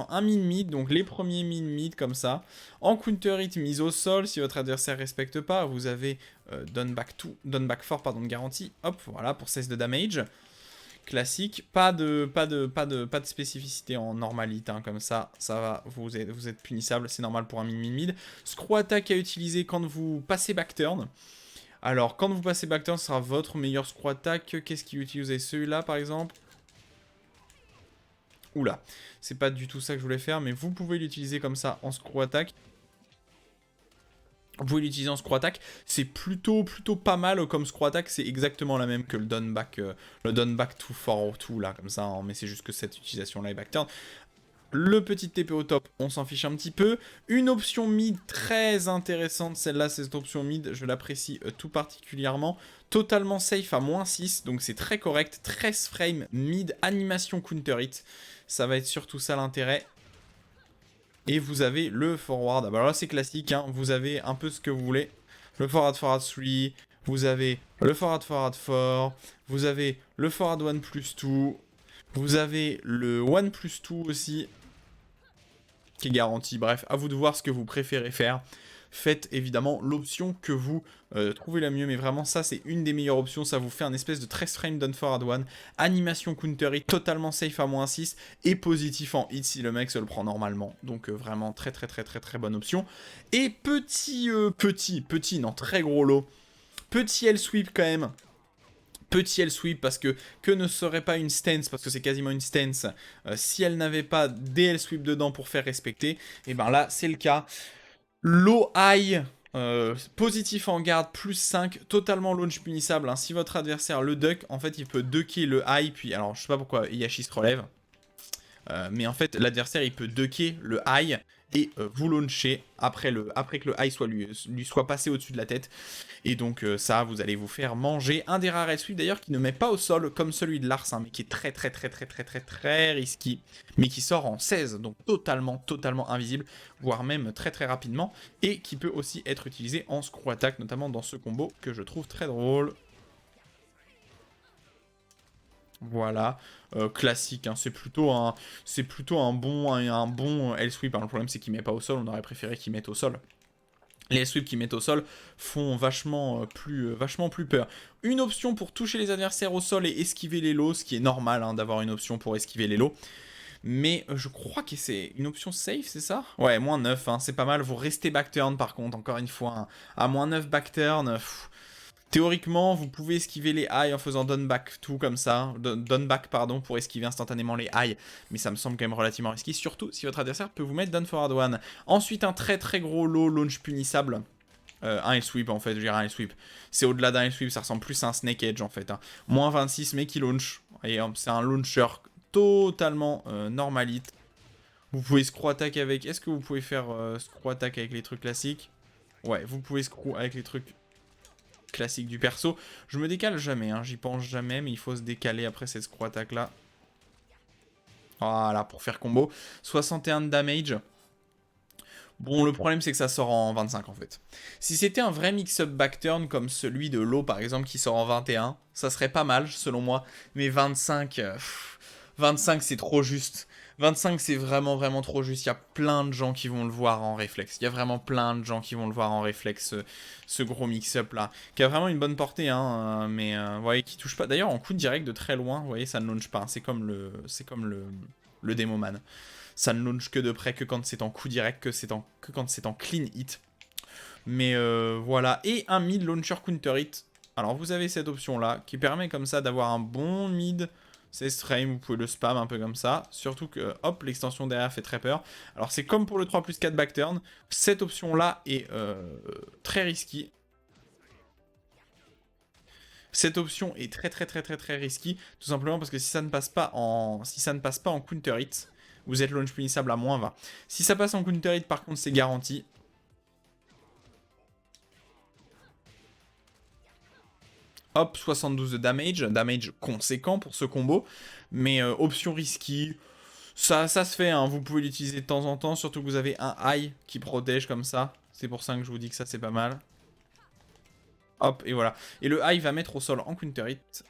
un mid-mid. Donc les premiers mid-mid, comme ça. En counter hit, mise au sol. Si votre adversaire respecte pas, vous avez done back 4, pardon, de garantie. Hop, voilà, pour 16 de damage. Classique, pas de spécificité en normalite, hein, comme ça va, vous êtes punissable, c'est normal pour un mid-mid-mid. Screw attack à utiliser quand vous passez backturn. Alors, quand vous passez backturn, ce sera votre meilleur screw attack. Qu'est-ce qu'il utilise? Celui-là, par exemple. Oula, c'est pas du tout ça que je voulais faire, mais vous pouvez l'utiliser comme ça en screw attack. Vous pouvez l'utiliser en screw attack, c'est plutôt pas mal comme screw attack, c'est exactement la même que le down back 2 for 2 là, comme ça, hein, mais c'est juste que cette utilisation là est backturn. Le petit TP au top, on s'en fiche un petit peu. Une option mid très intéressante, celle-là, cette option mid, je l'apprécie tout particulièrement. Totalement safe à -6, donc c'est très correct. 13 frames mid, animation counter hit, ça va être surtout ça l'intérêt. Et vous avez le forward. Alors là, c'est classique, hein. Vous avez un peu ce que vous voulez. Le forward 3, vous avez le forward 4, vous avez le forward 1 plus 2. Vous avez le 1 plus 2 aussi, qui est garanti. Bref, à vous de voir ce que vous préférez faire. Faites évidemment l'option que vous trouvez la mieux, mais vraiment ça c'est une des meilleures options, ça vous fait un espèce de 13 frame down forward 1, animation counter hit, totalement safe à -6, et positif en hit si le mec se le prend normalement, donc vraiment très bonne option. Et petit, non, très gros lot, petit L sweep quand même. Petit L sweep parce que ne serait pas une stance, parce que c'est quasiment une stance, si elle n'avait pas des L sweep dedans pour faire respecter, et ben là c'est le cas. Low high, positif en garde, plus 5, totalement launch punissable. Hein. Si votre adversaire le duck, en fait il peut ducker le high, puis alors je sais pas pourquoi Yashi se relève. Mais en fait, l'adversaire, il peut ducker le high et vous launcher après que le high lui soit passé au-dessus de la tête. Et donc ça, vous allez vous faire manger. Un des rares sweep d'ailleurs qui ne met pas au sol comme celui de Lars, hein, mais qui est très risky, mais qui sort en 16, donc totalement invisible, voire même très rapidement, et qui peut aussi être utilisé en screw attack, notamment dans ce combo que je trouve très drôle. Voilà, classique, hein. C'est plutôt un bon L-sweep. Hein. Le problème c'est qu'il met pas au sol, on aurait préféré qu'il mette au sol. Les L-sweep qui mettent au sol font vachement plus peur. Une option pour toucher les adversaires au sol et esquiver les lots, ce qui est normal hein, d'avoir une option pour esquiver les lots. Mais je crois que c'est une option safe, c'est ça? Ouais, -9, hein, c'est pas mal. Vous restez backturn par contre, encore une fois. Hein. À -9 backturn, théoriquement, vous pouvez esquiver les high en faisant down back tout comme ça, down back pardon, pour esquiver instantanément les high, mais ça me semble quand même relativement risqué, surtout si votre adversaire peut vous mettre down forward 1. Ensuite, un très gros low launch punissable. Un L-sweep en fait, je dirais un L-sweep. C'est au-delà d'un L-sweep, ça ressemble plus à un Snake Edge en fait. Hein. -26 mais qui launch. Et c'est un launcher totalement normalite. Vous pouvez screw attack avec... Est-ce que vous pouvez faire screw attack avec les trucs classiques? Ouais, vous pouvez screw avec les trucs classique du perso. Je me décale jamais, hein, j'y pense jamais, mais il faut se décaler après cette screw attack là. Voilà, pour faire combo. 61 de damage. Bon, le problème c'est que ça sort en 25 en fait. Si c'était un vrai mix-up backturn comme celui de Low par exemple qui sort en 21, ça serait pas mal selon moi. Mais 25, 25 c'est trop juste. 25 c'est vraiment trop juste. Il y a plein de gens qui vont le voir en réflexe. Il y a vraiment plein de gens qui vont le voir en réflexe, ce gros mix-up là. Qui a vraiment une bonne portée, hein, mais vous voyez, qui touche pas. D'ailleurs en coup direct de très loin, vous voyez, ça ne launch pas. C'est comme le Demoman. Ça ne launch que de près, que quand c'est en coup direct, que quand c'est en clean hit. Mais voilà. Et un mid launcher counter hit. Alors vous avez cette option là, qui permet comme ça d'avoir un bon mid. C'est stream, vous pouvez le spam un peu comme ça. Surtout que, hop, l'extension derrière fait très peur. Alors c'est comme pour le 3+4 backturn. Cette option là est très risky. Cette option est très risky, tout simplement parce que si ça ne passe pas en counter hit, vous êtes launch punissable à -20. Si ça passe en counter hit, par contre, c'est garanti. Hop, 72 de damage conséquent pour ce combo, mais option risky, ça se fait, hein. Vous pouvez l'utiliser de temps en temps, surtout que vous avez un high qui protège comme ça, c'est pour ça que je vous dis que ça c'est pas mal. Hop, et voilà. Et le high va mettre au sol en counter hit.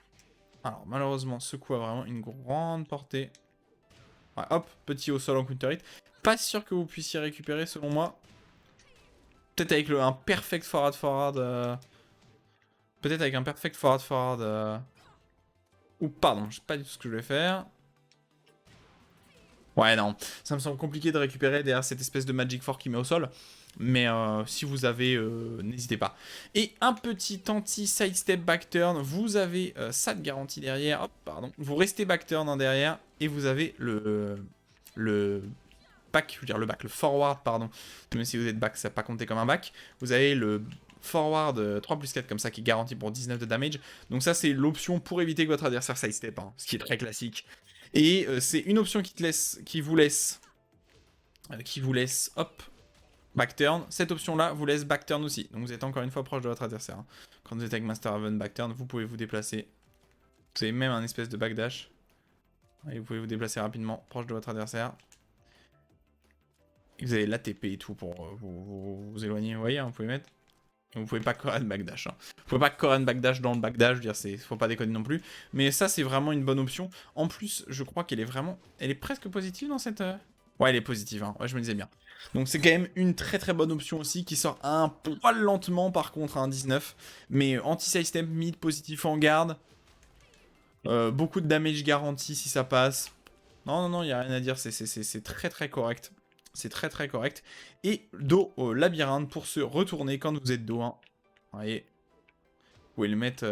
Alors malheureusement, ce coup a vraiment une grande portée. Ouais, hop, petit au sol en counter hit. Pas sûr que vous puissiez récupérer selon moi. Peut-être avec un perfect forward. Peut-être avec un perfect forward. Ou pardon, je sais pas du tout ce que je vais faire. Ouais, non. Ça me semble compliqué de récupérer derrière cette espèce de Magic 4 qui met au sol. Mais si vous avez, n'hésitez pas. Et un petit anti-sidestep backturn. Vous avez ça de garantie derrière. Hop, pardon. Vous restez backturn hein, derrière. Et vous avez le back, je veux dire le back, le forward, pardon. Même si vous êtes back, ça va pas compter comme un back. Vous avez le forward 3+4 comme ça qui est garanti pour 19 de damage. Donc ça, c'est l'option pour éviter que votre adversaire sidestep, hein, ce qui est très classique. Et c'est une option qui vous laisse, hop, backturn. Cette option-là vous laisse backturn aussi. Donc vous êtes encore une fois proche de votre adversaire. Hein. Quand vous êtes avec Master Haven backturn, vous pouvez vous déplacer. Vous avez même un espèce de backdash. Et vous pouvez vous déplacer rapidement proche de votre adversaire. Et vous avez l'ATP et tout pour vous éloigner. Vous voyez, hein, vous pouvez mettre. Vous pouvez pas Korean backdash. Hein. Vous pouvez pas Korean backdash dans le backdash, je veux dire, faut pas déconner non plus. Mais ça, c'est vraiment une bonne option. En plus, je crois qu'elle est vraiment... Elle est presque positive dans cette... Ouais, elle est positive, hein. Ouais, je me disais bien. Donc c'est quand même une très très bonne option aussi, qui sort un poil lentement par contre, à un 19. Mais anti-side step, mid, positif en garde. Beaucoup de damage garanti si ça passe. Non, non, non, il n'y a rien à dire, c'est très très correct. C'est très très correct. Et dos au labyrinthe pour se retourner quand vous êtes dos. Hein. Vous voyez. Vous pouvez le mettre...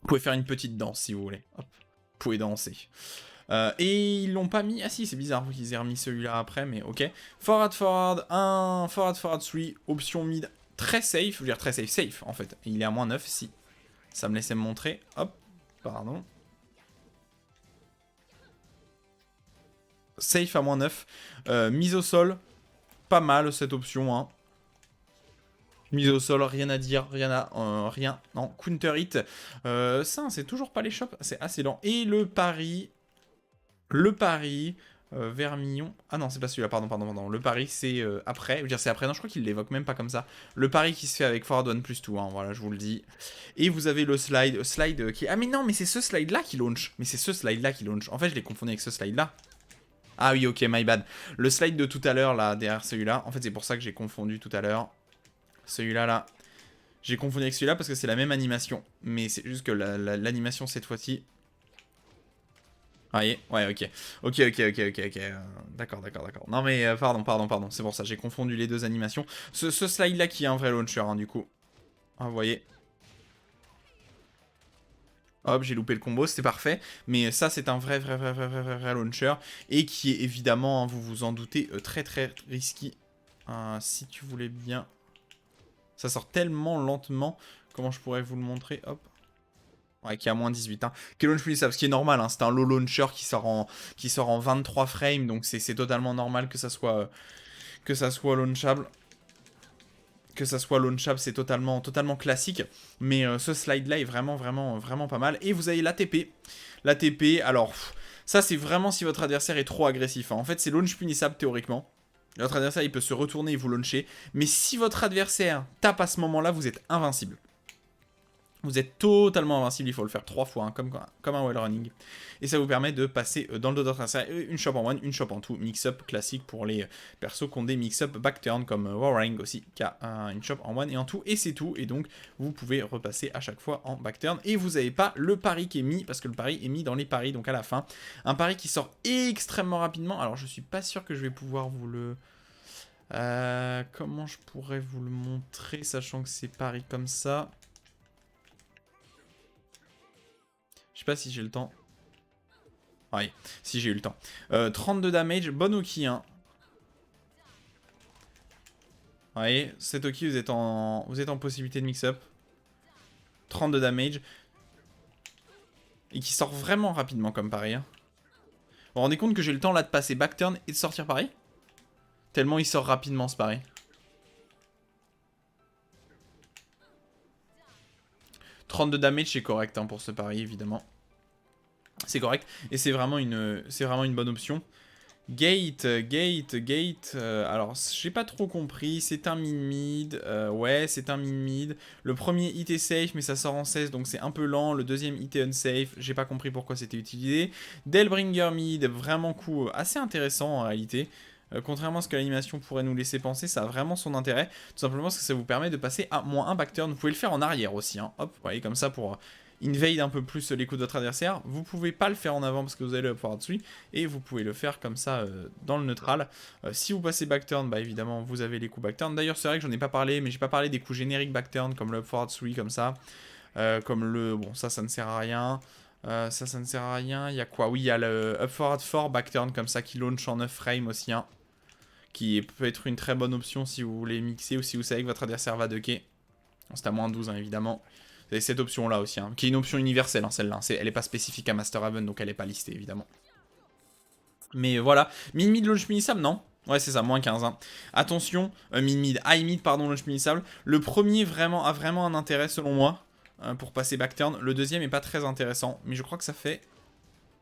Vous pouvez faire une petite danse si vous voulez. Hop. Vous pouvez danser. Et ils l'ont pas mis... Ah si, c'est bizarre qu'ils aient remis celui-là après, mais ok. Forward, 1, forward, 3. Option mid très safe. Je veux dire très safe, safe en fait. Il est à moins 9 si. Ça me laissait me montrer. Hop. Pardon. Safe à moins 9. Mise au sol. Pas mal cette option. Hein. Mise au sol, rien à dire, rien. Non, counter hit. Ça, c'est toujours pas les shops, c'est assez lent. Et le pari. Vermillon. Ah non, c'est pas celui-là, pardon. Le pari, c'est après. Je veux dire, c'est après. Non, je crois qu'il l'évoque même pas comme ça. Le pari qui se fait avec Forward 1 plus 2, hein, voilà, je vous le dis. Et vous avez le slide. Slide qui. Ah, mais non, mais c'est ce slide-là qui launch. En fait, je l'ai confondu avec ce slide-là. Ah oui, ok, my bad. Le slide de tout à l'heure, là, derrière celui-là. En fait, c'est pour ça que j'ai confondu tout à l'heure. Celui-là, là. J'ai confondu avec celui-là parce que c'est la même animation. Mais c'est juste que l'animation, cette fois-ci... Ah, ouais, ok. Ok. D'accord. Non, mais pardon. C'est pour ça, j'ai confondu les deux animations. Ce slide-là qui est un vrai launcher, hein, du coup. Ah, vous voyez. Hop, j'ai loupé le combo, c'était parfait. Mais ça, c'est un vrai launcher. Et qui est évidemment, hein, vous vous en doutez, très risky. Si tu voulais bien... Ça sort tellement lentement. Comment je pourrais vous le montrer? Hop. Ouais, qui est à moins 18. Hein. Qui launch plus ça, ce qui est normal. Hein. C'est un low launcher qui sort en 23 frames. Donc c'est totalement normal que ça soit launchable. C'est totalement classique. Mais ce slide-là est vraiment pas mal. Et vous avez l'ATP. L'ATP, alors, ça c'est vraiment si votre adversaire est trop agressif. Hein. En fait, c'est launch punissable théoriquement. Votre adversaire, il peut se retourner et vous launcher. Mais si votre adversaire tape à ce moment-là, vous êtes invincible. Vous êtes totalement invincible, il faut le faire 3 fois, hein, comme un wall running. Et ça vous permet de passer dans le dos de votre adversaire une shop en 1, une shop en 2, mix-up classique pour les persos qui ont des mix-up backturn, comme Warring aussi, qui a une shop en 1 et en 2, et c'est tout. Et donc, vous pouvez repasser à chaque fois en backturn. Et vous n'avez pas le pari qui est mis, parce que le pari est mis dans les paris, donc à la fin. Un pari qui sort extrêmement rapidement. Alors, je suis pas sûr que je vais pouvoir vous le... comment je pourrais vous le montrer, sachant que c'est pari comme ça. Je sais pas si j'ai le temps. Oui, si j'ai eu le temps. 32 damage, bon Oki, hein. Vous voyez, cet Oki, vous êtes en possibilité de mix-up. 32 damage. Et qui sort vraiment rapidement comme pari. Hein. Vous vous rendez compte que j'ai le temps là de passer backturn et de sortir pari? Tellement il sort rapidement ce pari. 32 damage, c'est correct hein, pour ce pari, évidemment. C'est correct. Et c'est vraiment une bonne option. Gate. Alors, j'ai pas trop compris. C'est un mid-mid. Ouais, c'est un mid-mid. Le premier hit est safe, mais ça sort en 16, donc c'est un peu lent. Le deuxième hit est unsafe. J'ai pas compris pourquoi c'était utilisé. Delbringer mid, vraiment coup assez intéressant en réalité. Contrairement à ce que l'animation pourrait nous laisser penser, ça a vraiment son intérêt. Tout simplement parce que ça vous permet de passer à -1 backturn. Vous pouvez le faire en arrière aussi. Hein. Hop, vous voyez, comme ça pour invade un peu plus les coups de votre adversaire. Vous pouvez pas le faire en avant parce que vous avez le forward 3. Et vous pouvez le faire comme ça dans le neutral. Si vous passez backturn, bah évidemment vous avez les coups backturn. D'ailleurs c'est vrai que j'en ai pas parlé, mais j'ai pas parlé des coups génériques backturn comme le forward 3 comme ça. Comme le... Bon ça ne sert à rien. Ça ne sert à rien. Il y a quoi? Oui, il y a le up forward 4 backturn comme ça qui launch en 9 frames aussi. Hein. Qui peut être une très bonne option si vous voulez mixer ou si vous savez que votre adversaire va ducker. C'est à moins 12 hein, évidemment. Vous avez cette option là aussi, hein, qui est une option universelle hein, celle-là. Elle n'est pas spécifique à Master Haven, donc elle n'est pas listée évidemment. Mais voilà. Mid-mid launch punissable, non? Ouais, c'est ça, moins 15. Hein. Attention, mid-mid, high-mid, pardon, launch punissable. Le premier a vraiment un intérêt selon moi pour passer backturn. Le deuxième est pas très intéressant, mais je crois que ça fait...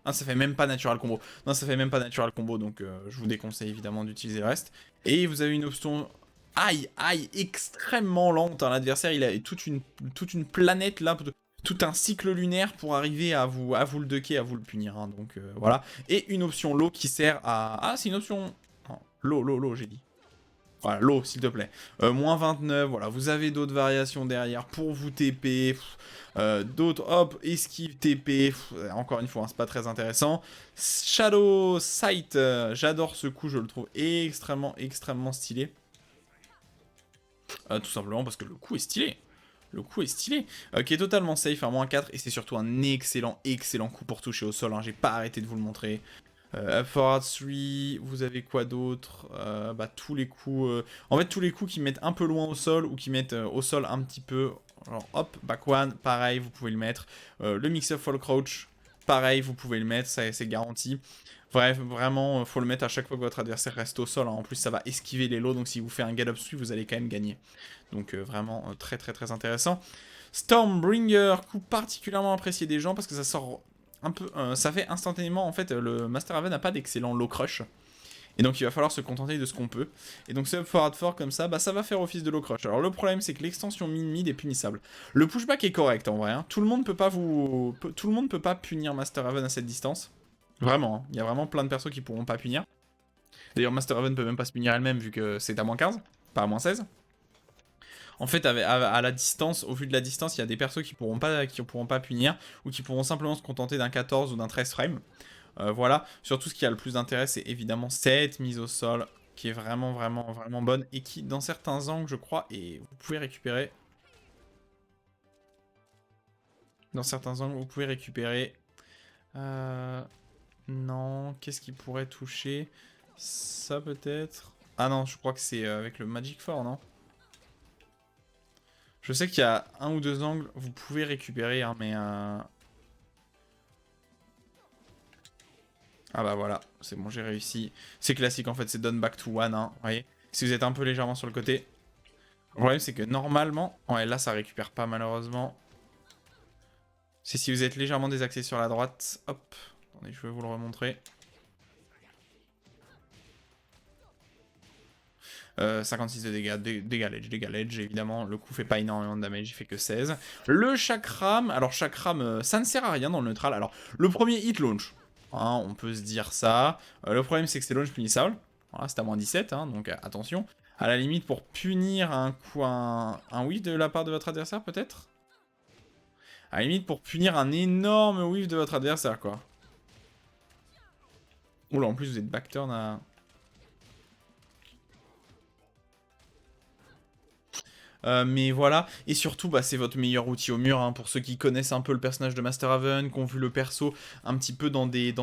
Ah, ça fait même pas natural combo. Non, ça fait même pas natural combo, donc je vous déconseille évidemment d'utiliser le reste. Et vous avez une option... Aïe, aïe, extrêmement lente. Hein. L'adversaire, il a toute une planète là, tout un cycle lunaire pour arriver à vous le ducker, à vous le punir. Hein. Donc voilà. Et une option low qui sert à... Ah, c'est une option... Non, low, j'ai dit. Voilà, l'eau, s'il te plaît. Moins 29, voilà. Vous avez d'autres variations derrière pour vous TP. D'autres, hop, esquive TP. Encore une fois, hein, c'est pas très intéressant. Shadow Sight, j'adore ce coup, je le trouve extrêmement stylé. Tout simplement parce que le coup est stylé. Le coup est stylé. Qui est totalement safe à moins 4. Et c'est surtout un excellent coup pour toucher au sol. Hein. J'ai pas arrêté de vous le montrer. Up forward 3, vous avez quoi d'autre? Bah tous les coups... En fait tous les coups qui mettent un peu loin au sol ou qui mettent au sol un petit peu... Alors hop, back one, pareil, vous pouvez le mettre. Le mix-up fall crouch, pareil, vous pouvez le mettre, ça c'est garanti. Bref, vraiment, faut le mettre à chaque fois que votre adversaire reste au sol. Hein. En plus, ça va esquiver les lots, donc si vous faites un gallop sweep, vous allez quand même gagner. Donc vraiment très intéressant. Stormbringer, coup particulièrement apprécié des gens parce que ça sort un peu, ça fait instantanément, en fait, le Master Haven n'a pas d'excellent low crush. Et donc il va falloir se contenter de ce qu'on peut. Et donc ce up forward 4 comme ça, bah ça va faire office de low crush. Alors le problème c'est que l'extension mid est punissable. Le pushback est correct en vrai. Hein. Tout le monde peut pas punir Master Haven à cette distance. Vraiment, hein. Il y a vraiment plein de persos qui pourront pas punir. D'ailleurs Master Haven peut même pas se punir elle-même vu que c'est à moins 15, pas à moins 16. En fait, à la distance, au vu de la distance, il y a des persos qui pourront pas punir, ou qui pourront simplement se contenter d'un 14 ou d'un 13 frame. Voilà, surtout ce qui a le plus d'intérêt, c'est évidemment cette mise au sol, qui est vraiment bonne, et qui, dans certains angles, je crois, et vous pouvez récupérer... Dans certains angles, vous pouvez récupérer... Non, qu'est-ce qui pourrait toucher? Ça peut-être... Ah non, je crois que c'est avec le Magic 4, non? Je sais qu'il y a un ou deux angles, vous pouvez récupérer, hein, mais... Ah bah voilà, c'est bon, j'ai réussi. C'est classique en fait, c'est done back to one, hein, vous voyez. Si vous êtes un peu légèrement sur le côté. Le problème c'est que normalement... Ouais, là ça récupère pas malheureusement. C'est si vous êtes légèrement désaxé sur la droite. Hop, attendez, je vais vous le remontrer. 56 de dégâts, dégâts ledge, évidemment. Le coup fait pas énormément de damage, il fait que 16. Le chakram, alors chakram, ça ne sert à rien dans le neutral. Alors, le premier hit launch, hein, on peut se dire ça. Le problème, c'est que c'est launch punissable. Voilà, c'est à moins 17, hein, donc attention. À la limite, pour punir un coup, un whiff de la part de votre adversaire, peut-être. À la limite, pour punir un énorme whiff de votre adversaire, quoi. Oula, en plus, vous êtes backturn à... mais voilà, et surtout bah, c'est votre meilleur outil au mur, hein, pour ceux qui connaissent un peu le personnage de Master Haven, qui ont vu le perso un petit peu dans des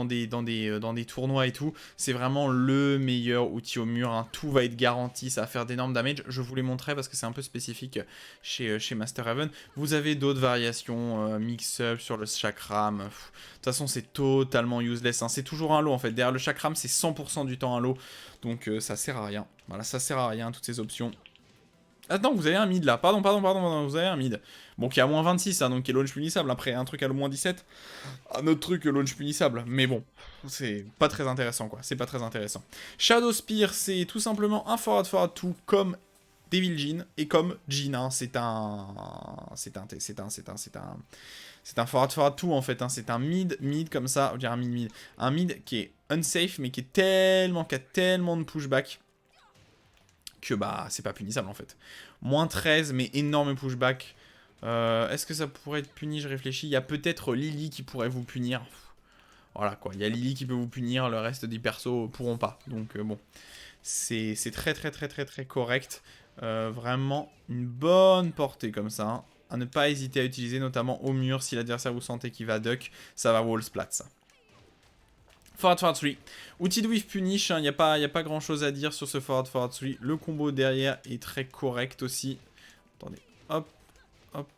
tournois et tout, c'est vraiment le meilleur outil au mur, hein. Tout va être garanti, ça va faire d'énormes damage, je vous les montrerai parce que c'est un peu spécifique chez Master Haven. Vous avez d'autres variations, mix-up sur le chakram, de toute façon c'est totalement useless, hein. C'est toujours un lot en fait, derrière le chakram c'est 100% du temps un lot, donc ça sert à rien, voilà, ça sert à rien toutes ces options. Attends, vous avez un mid là. Pardon, vous avez un mid. Bon, qui est à moins 26, hein, donc qui est launch punissable. Après, un truc à moins 17, un autre truc launch punissable. Mais bon, c'est pas très intéressant, quoi. C'est pas très intéressant. Shadow Spear, c'est tout simplement un forward 2 comme Devil Jin et comme Jin. Hein. C'est un forward 2 en fait. Hein. C'est un mid comme ça. On dirait un mid. Un mid qui est unsafe, mais qui a tellement de pushback que bah c'est pas punissable en fait. Moins 13 mais énorme pushback. Est-ce que ça pourrait être puni? Je réfléchis. Il y a peut-être Lily qui pourrait vous punir. Voilà quoi, il y a Lily qui peut vous punir, le reste des persos pourront pas. Donc bon, c'est très correct. Vraiment une bonne portée comme ça. Hein. À ne pas hésiter à utiliser, notamment au mur, si l'adversaire vous sentez qu'il va duck, ça va wall splat ça. Forward 3. Outil de whiff punish, il n'y a pas grand chose à dire sur ce forward 3. Le combo derrière est très correct aussi. Attendez, hop, hop.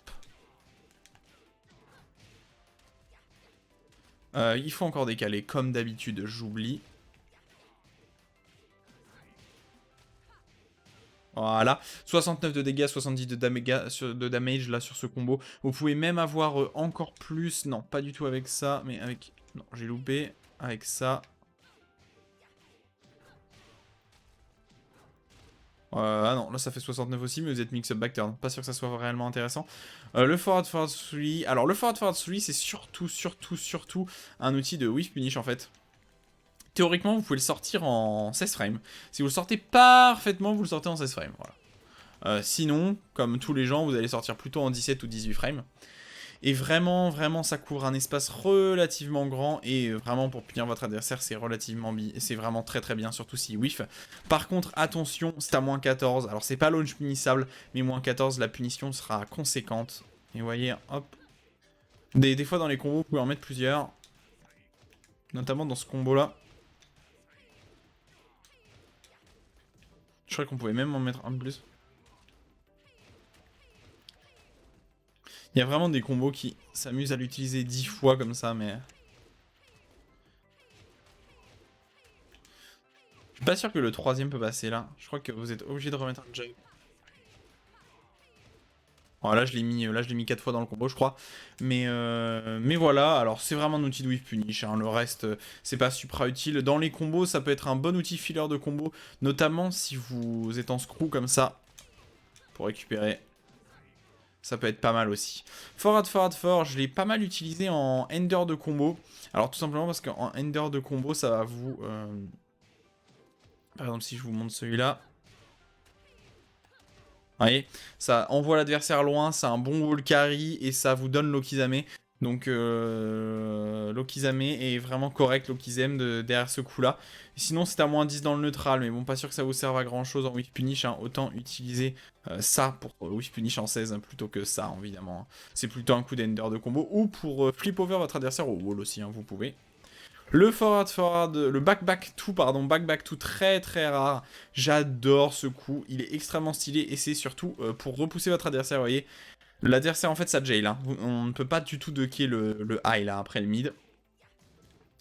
Il faut encore décaler, comme d'habitude, j'oublie. Voilà, 69 de dégâts, 70 de damage là sur ce combo. Vous pouvez même avoir encore plus, non pas du tout avec ça, mais avec Non, j'ai loupé avec ça. Ah non, là ça fait 69 aussi, mais vous êtes mix-up backturn. Pas sûr que ça soit réellement intéressant. Le forward 3. Alors le forward 3, c'est surtout un outil de whiff punish en fait. Théoriquement, vous pouvez le sortir en 16 frames. Si vous le sortez parfaitement, vous le sortez en 16 frames. Voilà. Sinon, comme tous les gens, vous allez sortir plutôt en 17 ou 18 frames. Et vraiment, ça couvre un espace relativement grand. Et vraiment, pour punir votre adversaire, c'est c'est vraiment très bien, surtout si whiff. Par contre, attention, c'est à moins 14. Alors, c'est pas launch punissable, mais moins 14, la punition sera conséquente. Et vous voyez, hop. Des fois, dans les combos, vous pouvez en mettre plusieurs. Notamment dans ce combo-là. Je crois qu'on pouvait même en mettre un de plus. Il y a vraiment des combos qui s'amusent à l'utiliser 10 fois comme ça, mais... Je suis pas sûr que le troisième peut passer là. Je crois que vous êtes obligé de remettre un jug. Oh, là, je l'ai mis 4 fois dans le combo, je crois. Mais voilà, alors c'est vraiment un outil de whiff punish. Hein. Le reste, c'est pas supra utile. Dans les combos, ça peut être un bon outil filler de combo. Notamment si vous êtes en screw comme ça. Pour récupérer. Ça peut être pas mal aussi. Forward, je l'ai pas mal utilisé en ender de combo. Alors tout simplement parce qu'en ender de combo, ça va vous... Par exemple, si je vous montre celui-là... Vous voyez, ça envoie l'adversaire loin, c'est un bon wall carry et ça vous donne l'Okizame. Donc l'Okizame est vraiment correct, l'Okizeme derrière ce coup-là. Sinon c'est à moins 10 dans le neutral, mais bon, pas sûr que ça vous serve à grand chose en whiff punish. Hein. Autant utiliser ça pour whiff punish en 16 hein, plutôt que ça, évidemment. Hein. C'est plutôt un coup d'ender de combo ou pour flip over votre adversaire au wall aussi, hein, vous pouvez. Le le back-back tout très rare. J'adore ce coup, il est extrêmement stylé et c'est surtout pour repousser votre adversaire, vous voyez. L'adversaire en fait ça jail, hein. On ne peut pas du tout ducker le high là après le mid.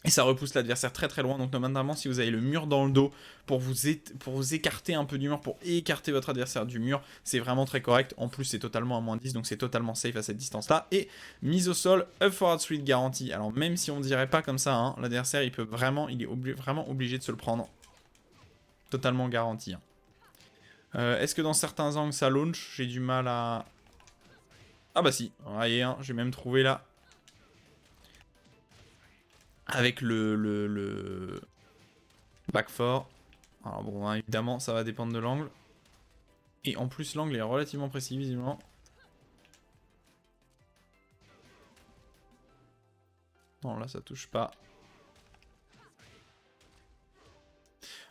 Et ça repousse l'adversaire très loin, donc notamment si vous avez le mur dans le dos pour vous écarter un peu du mur, pour écarter votre adversaire du mur, c'est vraiment très correct. En plus c'est totalement à moins 10, donc c'est totalement safe à cette distance-là. Et mise au sol, up forward suite garantie. Alors même si on dirait pas comme ça, hein, l'adversaire il est vraiment obligé de se le prendre. Totalement garanti. Hein. Est-ce que dans certains angles ça launch? J'ai du mal à... Ah bah si, voyez, hein, j'ai même trouvé là. Avec le back 4. Alors bon, hein, évidemment, ça va dépendre de l'angle. Et en plus, l'angle est relativement précis, visiblement. Non, là, ça touche pas.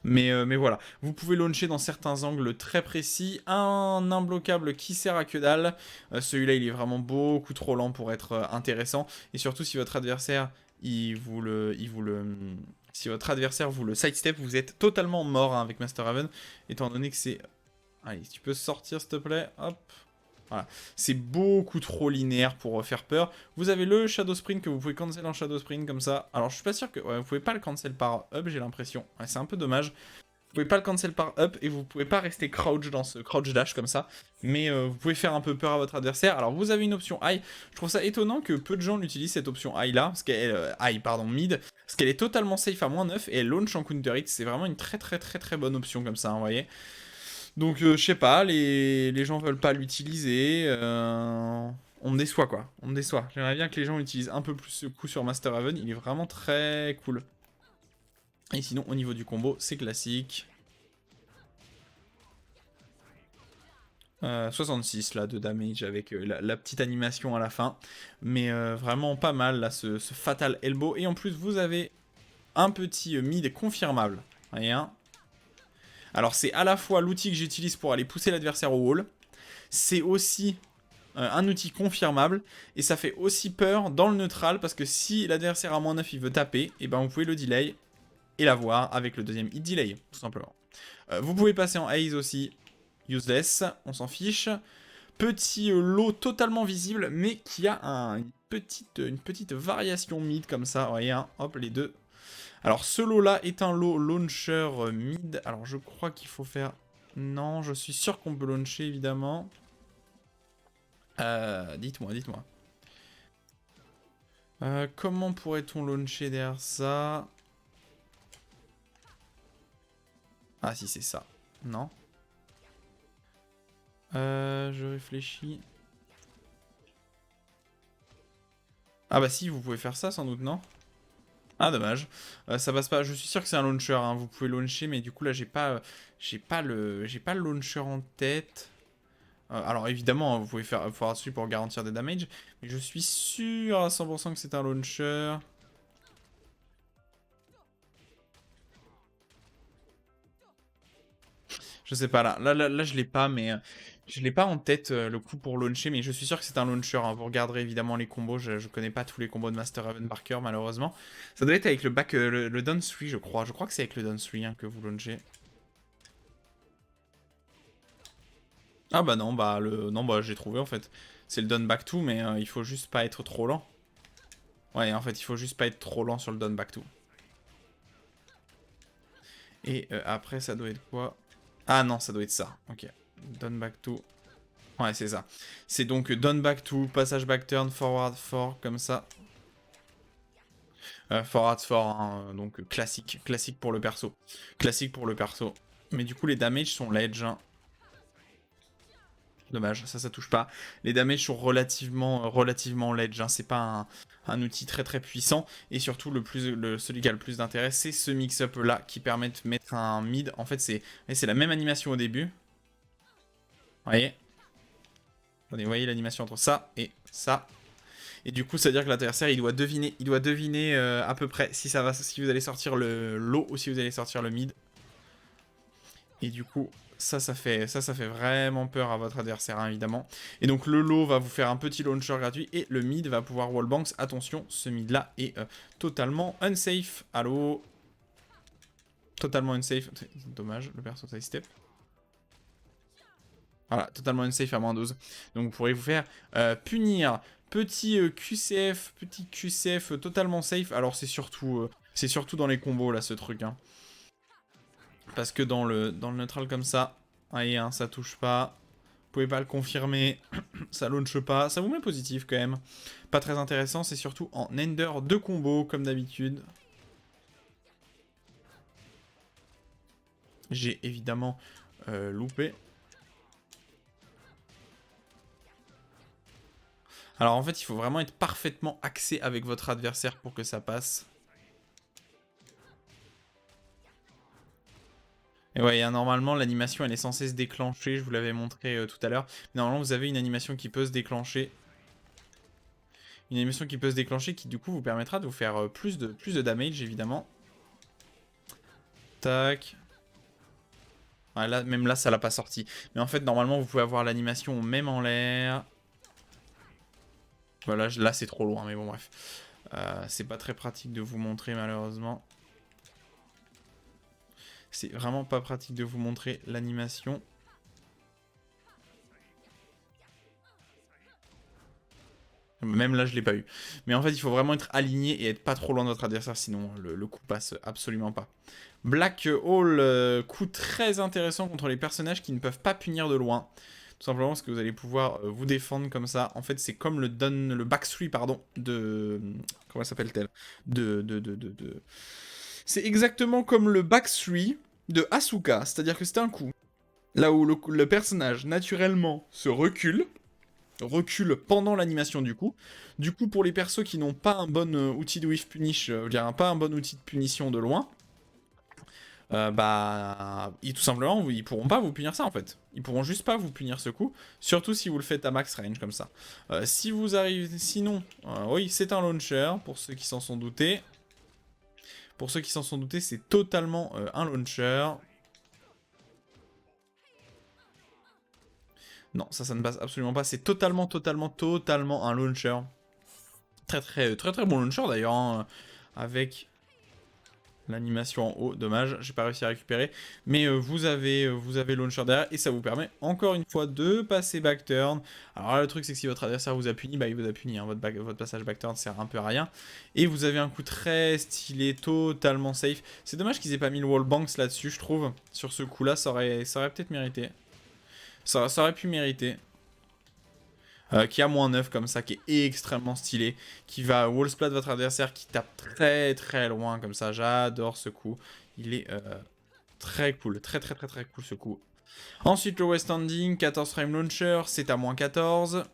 Mais voilà, vous pouvez launcher dans certains angles très précis. Un imbloquable qui sert à que dalle. Celui-là, il est vraiment beaucoup trop lent pour être intéressant. Et surtout, si votre adversaire, si votre adversaire vous le sidestep, vous êtes totalement mort hein, avec Master Raven. Étant donné que c'est... Allez, si tu peux sortir, s'il te plaît. Hop. Voilà. C'est beaucoup trop linéaire pour faire peur. Vous avez le Shadow Sprint que vous pouvez cancel en Shadow Sprint comme ça. Alors je suis pas sûr que... Ouais, vous pouvez pas le cancel par up, j'ai l'impression. Ouais, c'est un peu dommage. Vous pouvez pas le cancel par up et vous pouvez pas rester crouch dans ce crouch dash comme ça. Mais vous pouvez faire un peu peur à votre adversaire. Alors vous avez une option high. Je trouve ça étonnant que peu de gens l'utilisent cette option high là. Parce qu'elle... mid. Parce qu'elle est totalement safe à moins 9 et elle launch en counter hit. C'est vraiment une très bonne option comme ça, hein, vous voyez. Donc je sais pas, les gens veulent pas l'utiliser. On me déçoit quoi, on me déçoit. J'aimerais bien que les gens utilisent un peu plus ce coup sur Master Raven, il est vraiment très cool. Et sinon au niveau du combo, c'est classique. 66 là de damage avec la petite animation à la fin. Mais vraiment pas mal là ce Fatal Elbow. Et en plus vous avez un petit mid confirmable. Vous voyez hein. Alors c'est à la fois l'outil que j'utilise pour aller pousser l'adversaire au wall, c'est aussi un outil confirmable, et ça fait aussi peur dans le neutral, parce que si l'adversaire à moins 9 il veut taper, et ben vous pouvez le delay, et l'avoir avec le deuxième hit delay, tout simplement. Vous pouvez passer en haze aussi, useless, on s'en fiche. Petit lot totalement visible, mais qui a une petite variation mid comme ça, vous voyez, hein, hop, les deux. Alors ce lot là est un lot launcher mid. Alors je crois qu'il faut faire... Non, je suis sûr qu'on peut launcher évidemment. Dites-moi. Comment pourrait-on launcher derrière ça? Ah si c'est ça. Non. Je réfléchis. Ah bah si, vous pouvez faire ça sans doute, non? Ah dommage. Ça passe pas. Je suis sûr que c'est un launcher, hein. Vous pouvez launcher, mais du coup là j'ai pas le launcher en tête. Alors évidemment, hein, vous pouvez faire dessus pour garantir des damages, mais je suis sûr à 100% que c'est un launcher. Je sais pas là je l'ai pas, mais je l'ai pas en tête le coup pour launcher, mais je suis sûr que c'est un launcher, hein. Vous regarderez évidemment les combos, je connais pas tous les combos de Master Raven par cœur malheureusement. Ça doit être avec le back, le down 3 je crois. Je crois que c'est avec le down 3 hein, que vous launchez. Ah bah non, non bah j'ai trouvé en fait. C'est le down back 2, mais il faut juste pas être trop lent. Ouais, en fait il faut juste pas être trop lent sur le down back 2. Et après ça doit être quoi? Ah non, ça doit être ça. Ok. Down back 2. Ouais, c'est ça. C'est donc down back 2, passage back turn, forward 4, comme ça. Forward 4, hein, donc classique. Classique pour le perso. Classique pour le perso. Mais du coup, les damages sont ledge. Hein. Dommage, ça touche pas. Les damages sont relativement ledge. Hein. C'est pas un outil très très puissant. Et surtout, celui qui a le plus d'intérêt, c'est ce mix-up là qui permet de mettre un mid. En fait, c'est la même animation au début. Vous voyez? Vous voyez l'animation entre ça et ça. Et du coup, ça veut dire que l'adversaire, il doit deviner à peu près si si vous allez sortir le low ou si vous allez sortir le mid. Et du coup, ça fait vraiment peur à votre adversaire, hein, évidemment. Et donc, le low va vous faire un petit launcher gratuit et le mid va pouvoir wallbanks. Attention, ce mid-là est totalement unsafe. Allô? Totalement unsafe. Dommage, le perso side step. Voilà, totalement unsafe à -12. Donc vous pourrez vous faire punir. Petit QCF totalement safe. Alors c'est surtout dans les combos là ce truc. Hein. Parce que dans le neutral comme ça, voyez, hein, ça touche pas. Vous pouvez pas le confirmer. Ça launch pas. Ça vous met positif quand même. Pas très intéressant. C'est surtout en ender de combo comme d'habitude. J'ai évidemment loupé. Alors en fait, il faut vraiment être parfaitement axé avec votre adversaire pour que ça passe. Et ouais, normalement, l'animation, elle est censée se déclencher, je vous l'avais montré tout à l'heure. Normalement, vous avez une animation qui peut se déclencher. Une animation qui peut se déclencher qui, du coup, vous permettra de vous faire plus de damage, évidemment. Tac. Ouais, là, même là, ça l'a pas sorti. Mais en fait, normalement, vous pouvez avoir l'animation même en l'air. Voilà, là, c'est trop loin, mais bon, bref. C'est pas très pratique de vous montrer, malheureusement. C'est vraiment pas pratique de vous montrer l'animation. Même là, je l'ai pas eu. Mais en fait, il faut vraiment être aligné et être pas trop loin de votre adversaire, sinon le coup passe absolument pas. Black Hole, coup très intéressant contre les personnages qui ne peuvent pas punir de loin. Tout simplement parce que vous allez pouvoir vous défendre comme ça. En fait, c'est comme le back 3, pardon, de... Comment s'appelle-t-elle C'est exactement comme le back 3 de Asuka. C'est-à-dire que c'est un coup. Là où le personnage, naturellement, se recule pendant l'animation du coup. Du coup, pour les persos qui n'ont pas un bon outil de whiff punish, pas un bon outil de punition de loin, tout simplement, ils pourront pas vous punir ça en fait. Ils pourront juste pas vous punir ce coup, surtout si vous le faites à max range comme ça. Si vous arrivez, sinon, oui, c'est un launcher pour ceux qui s'en sont doutés. Pour ceux qui s'en sont doutés, c'est totalement un launcher. Non, ça ne passe absolument pas. C'est totalement un launcher. Très bon launcher d'ailleurs, hein, avec l'animation en haut. Dommage, j'ai pas réussi à récupérer. Mais vous avez launcher derrière et ça vous permet encore une fois de passer back turn. Alors là, le truc c'est que si votre adversaire vous a puni, bah il vous a puni. Hein. Votre passage back turn sert un peu à rien. Et vous avez un coup très stylé, totalement safe. C'est dommage qu'ils aient pas mis le wall banks là-dessus, je trouve. Sur ce coup-là, ça aurait peut-être mérité. Ça aurait pu mériter. qui a -9 comme ça, qui est extrêmement stylé, qui va wall splat votre adversaire, qui tape très très loin comme ça. J'adore ce coup. Il est très cool, très cool ce coup. Ensuite le West Ending, 14 frame launcher, c'est à -14.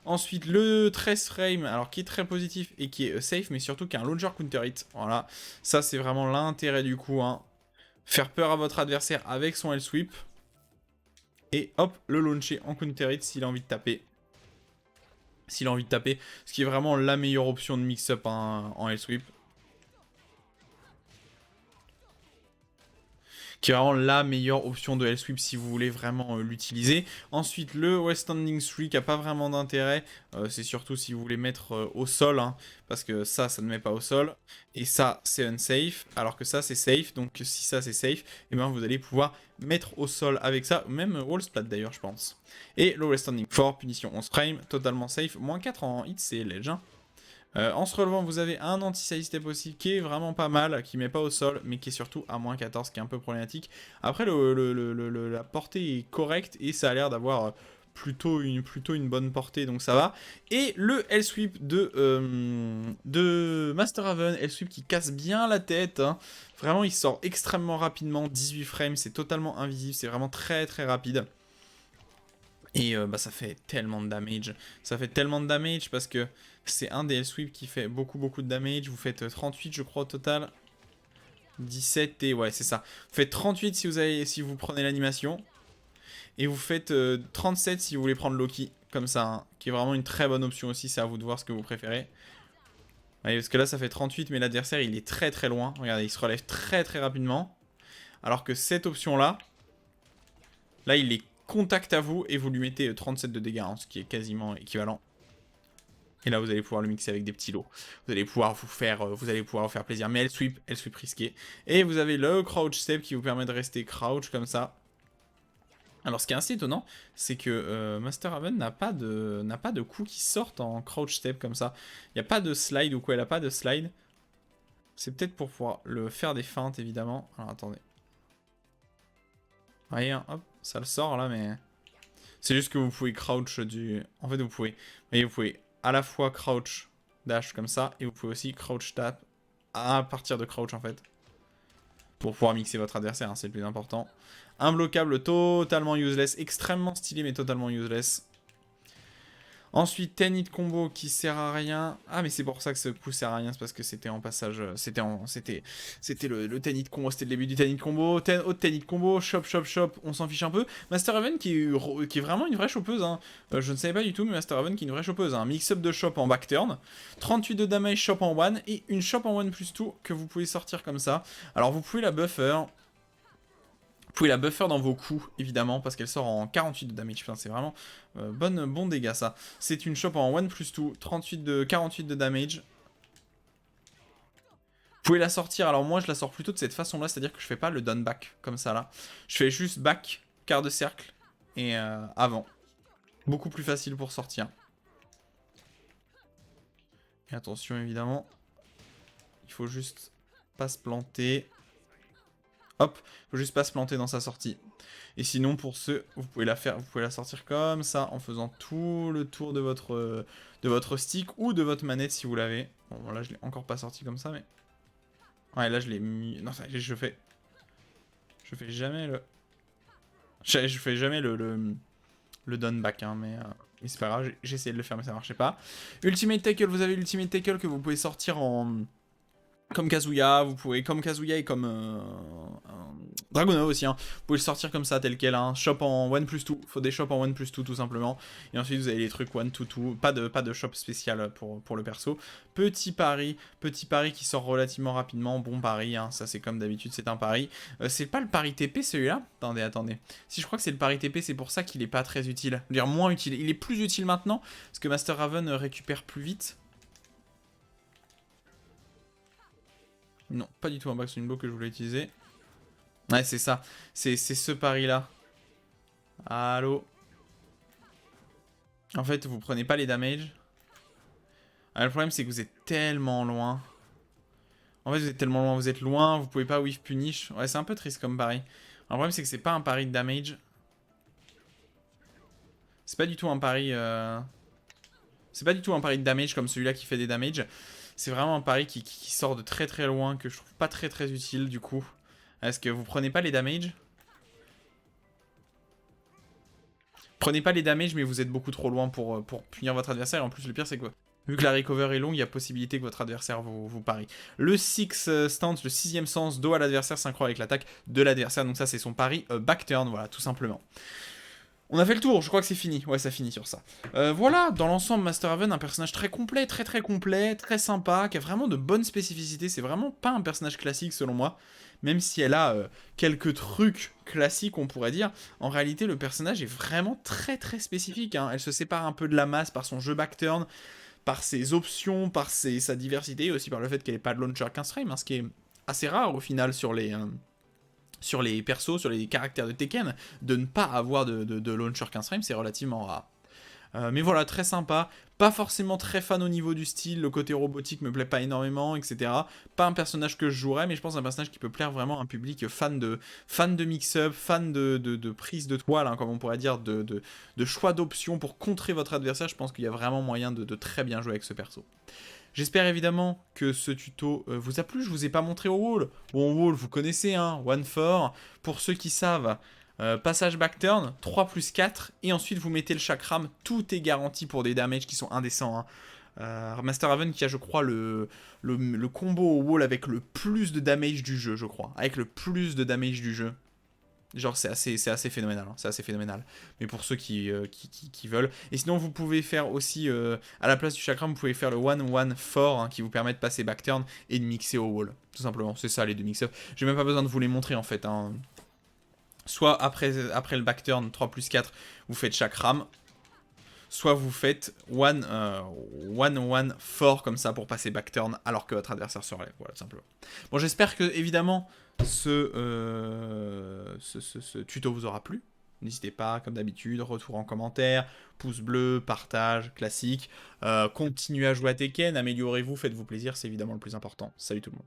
Ensuite le 13 frame, alors qui est très positif et qui est safe, mais surtout qui a un launcher counter hit. Voilà, ça c'est vraiment l'intérêt du coup, hein. Faire peur à votre adversaire avec son L-sweep. Et hop, le launcher en counter hit s'il a envie de taper. S'il a envie de taper, ce qui est vraiment la meilleure option de mix-up en L-sweep. Qui est vraiment la meilleure option de L-sweep si vous voulez vraiment l'utiliser. Ensuite, le West Standing 3 qui n'a pas vraiment d'intérêt, c'est surtout si vous voulez mettre au sol, hein, parce que ça ne met pas au sol, et ça c'est unsafe, alors que ça c'est safe, donc si ça c'est safe, et ben vous allez pouvoir mettre au sol avec ça, même wall splat d'ailleurs je pense. Et le West Standing 4, punition 11 frame, totalement safe, -4 en hit c'est ledge, hein. En se relevant, vous avez un anti-side step aussi qui est vraiment pas mal, qui met pas au sol, mais qui est surtout à -14, qui est un peu problématique. Après, la portée est correcte et ça a l'air d'avoir plutôt une bonne portée, donc ça va. Et le L-sweep de Master Raven, L-sweep qui casse bien la tête, hein. Vraiment, il sort extrêmement rapidement, 18 frames, c'est totalement invisible, c'est vraiment très rapide. Et bah, ça fait tellement de damage. Ça fait tellement de damage parce que c'est un des L-sweep qui fait beaucoup de damage. Vous faites 38 je crois au total. 17 et ouais c'est ça. Vous faites 38 si vous prenez l'animation. Et vous faites 37 si vous voulez prendre Loki. Comme ça, hein, qui est vraiment une très bonne option aussi. C'est à vous de voir ce que vous préférez. Ouais, parce que là ça fait 38 mais l'adversaire il est très loin. Regardez, il se relève très rapidement. Alors que cette option là, il est contact à vous et vous lui mettez 37 de dégâts, hein, ce qui est quasiment équivalent. Et là, vous allez pouvoir le mixer avec des petits lots. Vous allez pouvoir vous faire plaisir. Mais elle sweep risqué. Et vous avez le crouch step qui vous permet de rester crouch comme ça. Alors, ce qui est assez étonnant, c'est que Master Raven n'a pas de coups qui sortent en crouch step comme ça. Il n'y a pas de slide ou quoi, elle n'a pas de slide. C'est peut-être pour pouvoir le faire des feintes, évidemment. Alors, attendez. Vous voyez, hein, hop, ça le sort là, mais... C'est juste que vous pouvez crouch du... En fait, vous pouvez à la fois crouch dash comme ça, et vous pouvez aussi crouch tap à partir de crouch en fait. Pour pouvoir mixer votre adversaire, hein, c'est le plus important. Imbloquable, totalement useless, extrêmement stylé mais totalement useless. Ensuite, 10 hit combo qui sert à rien. Ah, mais c'est pour ça que ce coup sert à rien, c'est parce que c'était en passage. C'était le 10 hit combo, c'était le début du 10 hit combo. Autre 10 hit combo, shop, on s'en fiche un peu. Master Raven qui est vraiment une vraie chopeuse, hein. Je ne savais pas du tout, mais Master Raven qui est une vraie chopeuse. Un mix-up de shop en back turn, 38 de damage shop en one, et une shop en one plus 2 que vous pouvez sortir comme ça. Alors, vous pouvez la buffer. Vous pouvez la buffer dans vos coups, évidemment, parce qu'elle sort en 48 de damage. Putain, c'est vraiment bon dégât, ça. C'est une shop en 1 plus 2, 48 de damage. Vous pouvez la sortir, alors moi je la sors plutôt de cette façon-là, c'est-à-dire que je fais pas le down back, comme ça, là. Je fais juste back, quart de cercle, et avant. Beaucoup plus facile pour sortir. Et attention, évidemment. Il faut juste pas se planter. Hop, faut juste pas se planter dans sa sortie. Et sinon, pour ceux, vous pouvez la sortir comme ça, en faisant tout le tour de votre stick ou de votre manette si vous l'avez. Bon, là, je l'ai encore pas sorti comme ça, mais... Ouais, là, je l'ai mis... Non, je fais jamais le... Je fais jamais le down back, hein, mais c'est pas grave, j'ai essayé de le faire, mais ça marchait pas. Ultimate Tackle, vous avez l'Ultimate Tackle que vous pouvez sortir en... Comme Kazuya, vous pouvez, comme Kazuya et comme Dragunov aussi, hein. Vous pouvez le sortir comme ça, tel quel, hein. Shop en 1 plus 2, faut des shops en 1 plus 2 tout simplement. Et ensuite vous avez les trucs 1, 2, 2, pas de shop spécial pour le perso. Petit pari qui sort relativement rapidement, bon pari, hein. Ça c'est comme d'habitude, c'est un pari. C'est pas le pari TP celui-là? Attendez. Si je crois que c'est le pari TP, c'est pour ça qu'il est pas très utile. Je veux dire moins utile, il est plus utile maintenant, parce que Master Raven récupère plus vite. Non, pas du tout un back swing blow que je voulais utiliser. Ouais, c'est ça. C'est ce pari-là. Allô. En fait, vous prenez pas les damages. Ah, le problème, c'est que vous êtes tellement loin. En fait, vous êtes tellement loin. Vous êtes loin, vous pouvez pas whiff punish. Ouais, c'est un peu triste comme pari. Alors, le problème, c'est que c'est pas un pari de damage. C'est pas du tout un pari... C'est pas du tout un pari de damage comme celui-là qui fait des damages. C'est vraiment un pari qui sort de très très loin, que je trouve pas très très utile du coup. Est-ce que vous prenez pas les damages? Prenez pas les damages, mais vous êtes beaucoup trop loin pour punir votre adversaire. Et en plus, le pire, c'est que vu que la recover est longue, il y a possibilité que votre adversaire vous parie. Le 6 stance, le 6ème sens, dos à l'adversaire, synchro avec l'attaque de l'adversaire. Donc ça, c'est son pari back turn, voilà, tout simplement. On a fait le tour, je crois que c'est fini. Ouais, ça finit sur ça. Voilà, dans l'ensemble, Master Raven, un personnage très complet, très complet, très sympa, qui a vraiment de bonnes spécificités. C'est vraiment pas un personnage classique, selon moi. Même si elle a quelques trucs classiques, on pourrait dire, en réalité, le personnage est vraiment très spécifique. Hein. Elle se sépare un peu de la masse par son jeu back-turn, par ses options, par sa diversité, et aussi par le fait qu'elle n'ait pas de launcher 15 frames, hein, ce qui est assez rare au final sur les persos, sur les caractères de Tekken, de ne pas avoir de launcher 15 frames, c'est relativement rare. Mais voilà, très sympa, pas forcément très fan au niveau du style, le côté robotique me plaît pas énormément, etc. Pas un personnage que je jouerais, mais je pense un personnage qui peut plaire vraiment à un public fan de mix-up, fan de prise de toile, hein, comme on pourrait dire, de choix d'options pour contrer votre adversaire. Je pense qu'il y a vraiment moyen de très bien jouer avec ce perso. J'espère évidemment que ce tuto vous a plu, je vous ai pas montré au wall. Bon, au wall, vous connaissez, hein, 1-4. Pour ceux qui savent, passage back turn, 3 plus 4, et ensuite vous mettez le chakram, tout est garanti pour des damages qui sont indécents. Hein. Master Raven qui a, je crois, le combo au wall avec le plus de damage du jeu, je crois. Avec le plus de damage du jeu. Genre, c'est assez phénoménal, hein, c'est assez phénoménal. Mais pour ceux qui veulent. Et sinon, vous pouvez faire aussi, à la place du chakram, vous pouvez faire le 1-1-4, hein, qui vous permet de passer back turn et de mixer au wall. Tout simplement, c'est ça les deux mix-up. J'ai même pas besoin de vous les montrer en fait. Hein. Soit après le back turn 3 plus 4, vous faites chakram. Soit vous faites 1-1-4 comme ça pour passer back turn alors que votre adversaire se relève. Voilà, tout simplement. Bon, j'espère que, évidemment, ce tuto vous aura plu. N'hésitez pas, comme d'habitude, retour en commentaire, pouce bleu, partage, classique. Continuez à jouer à Tekken, améliorez-vous, faites-vous plaisir, c'est évidemment le plus important. Salut tout le monde.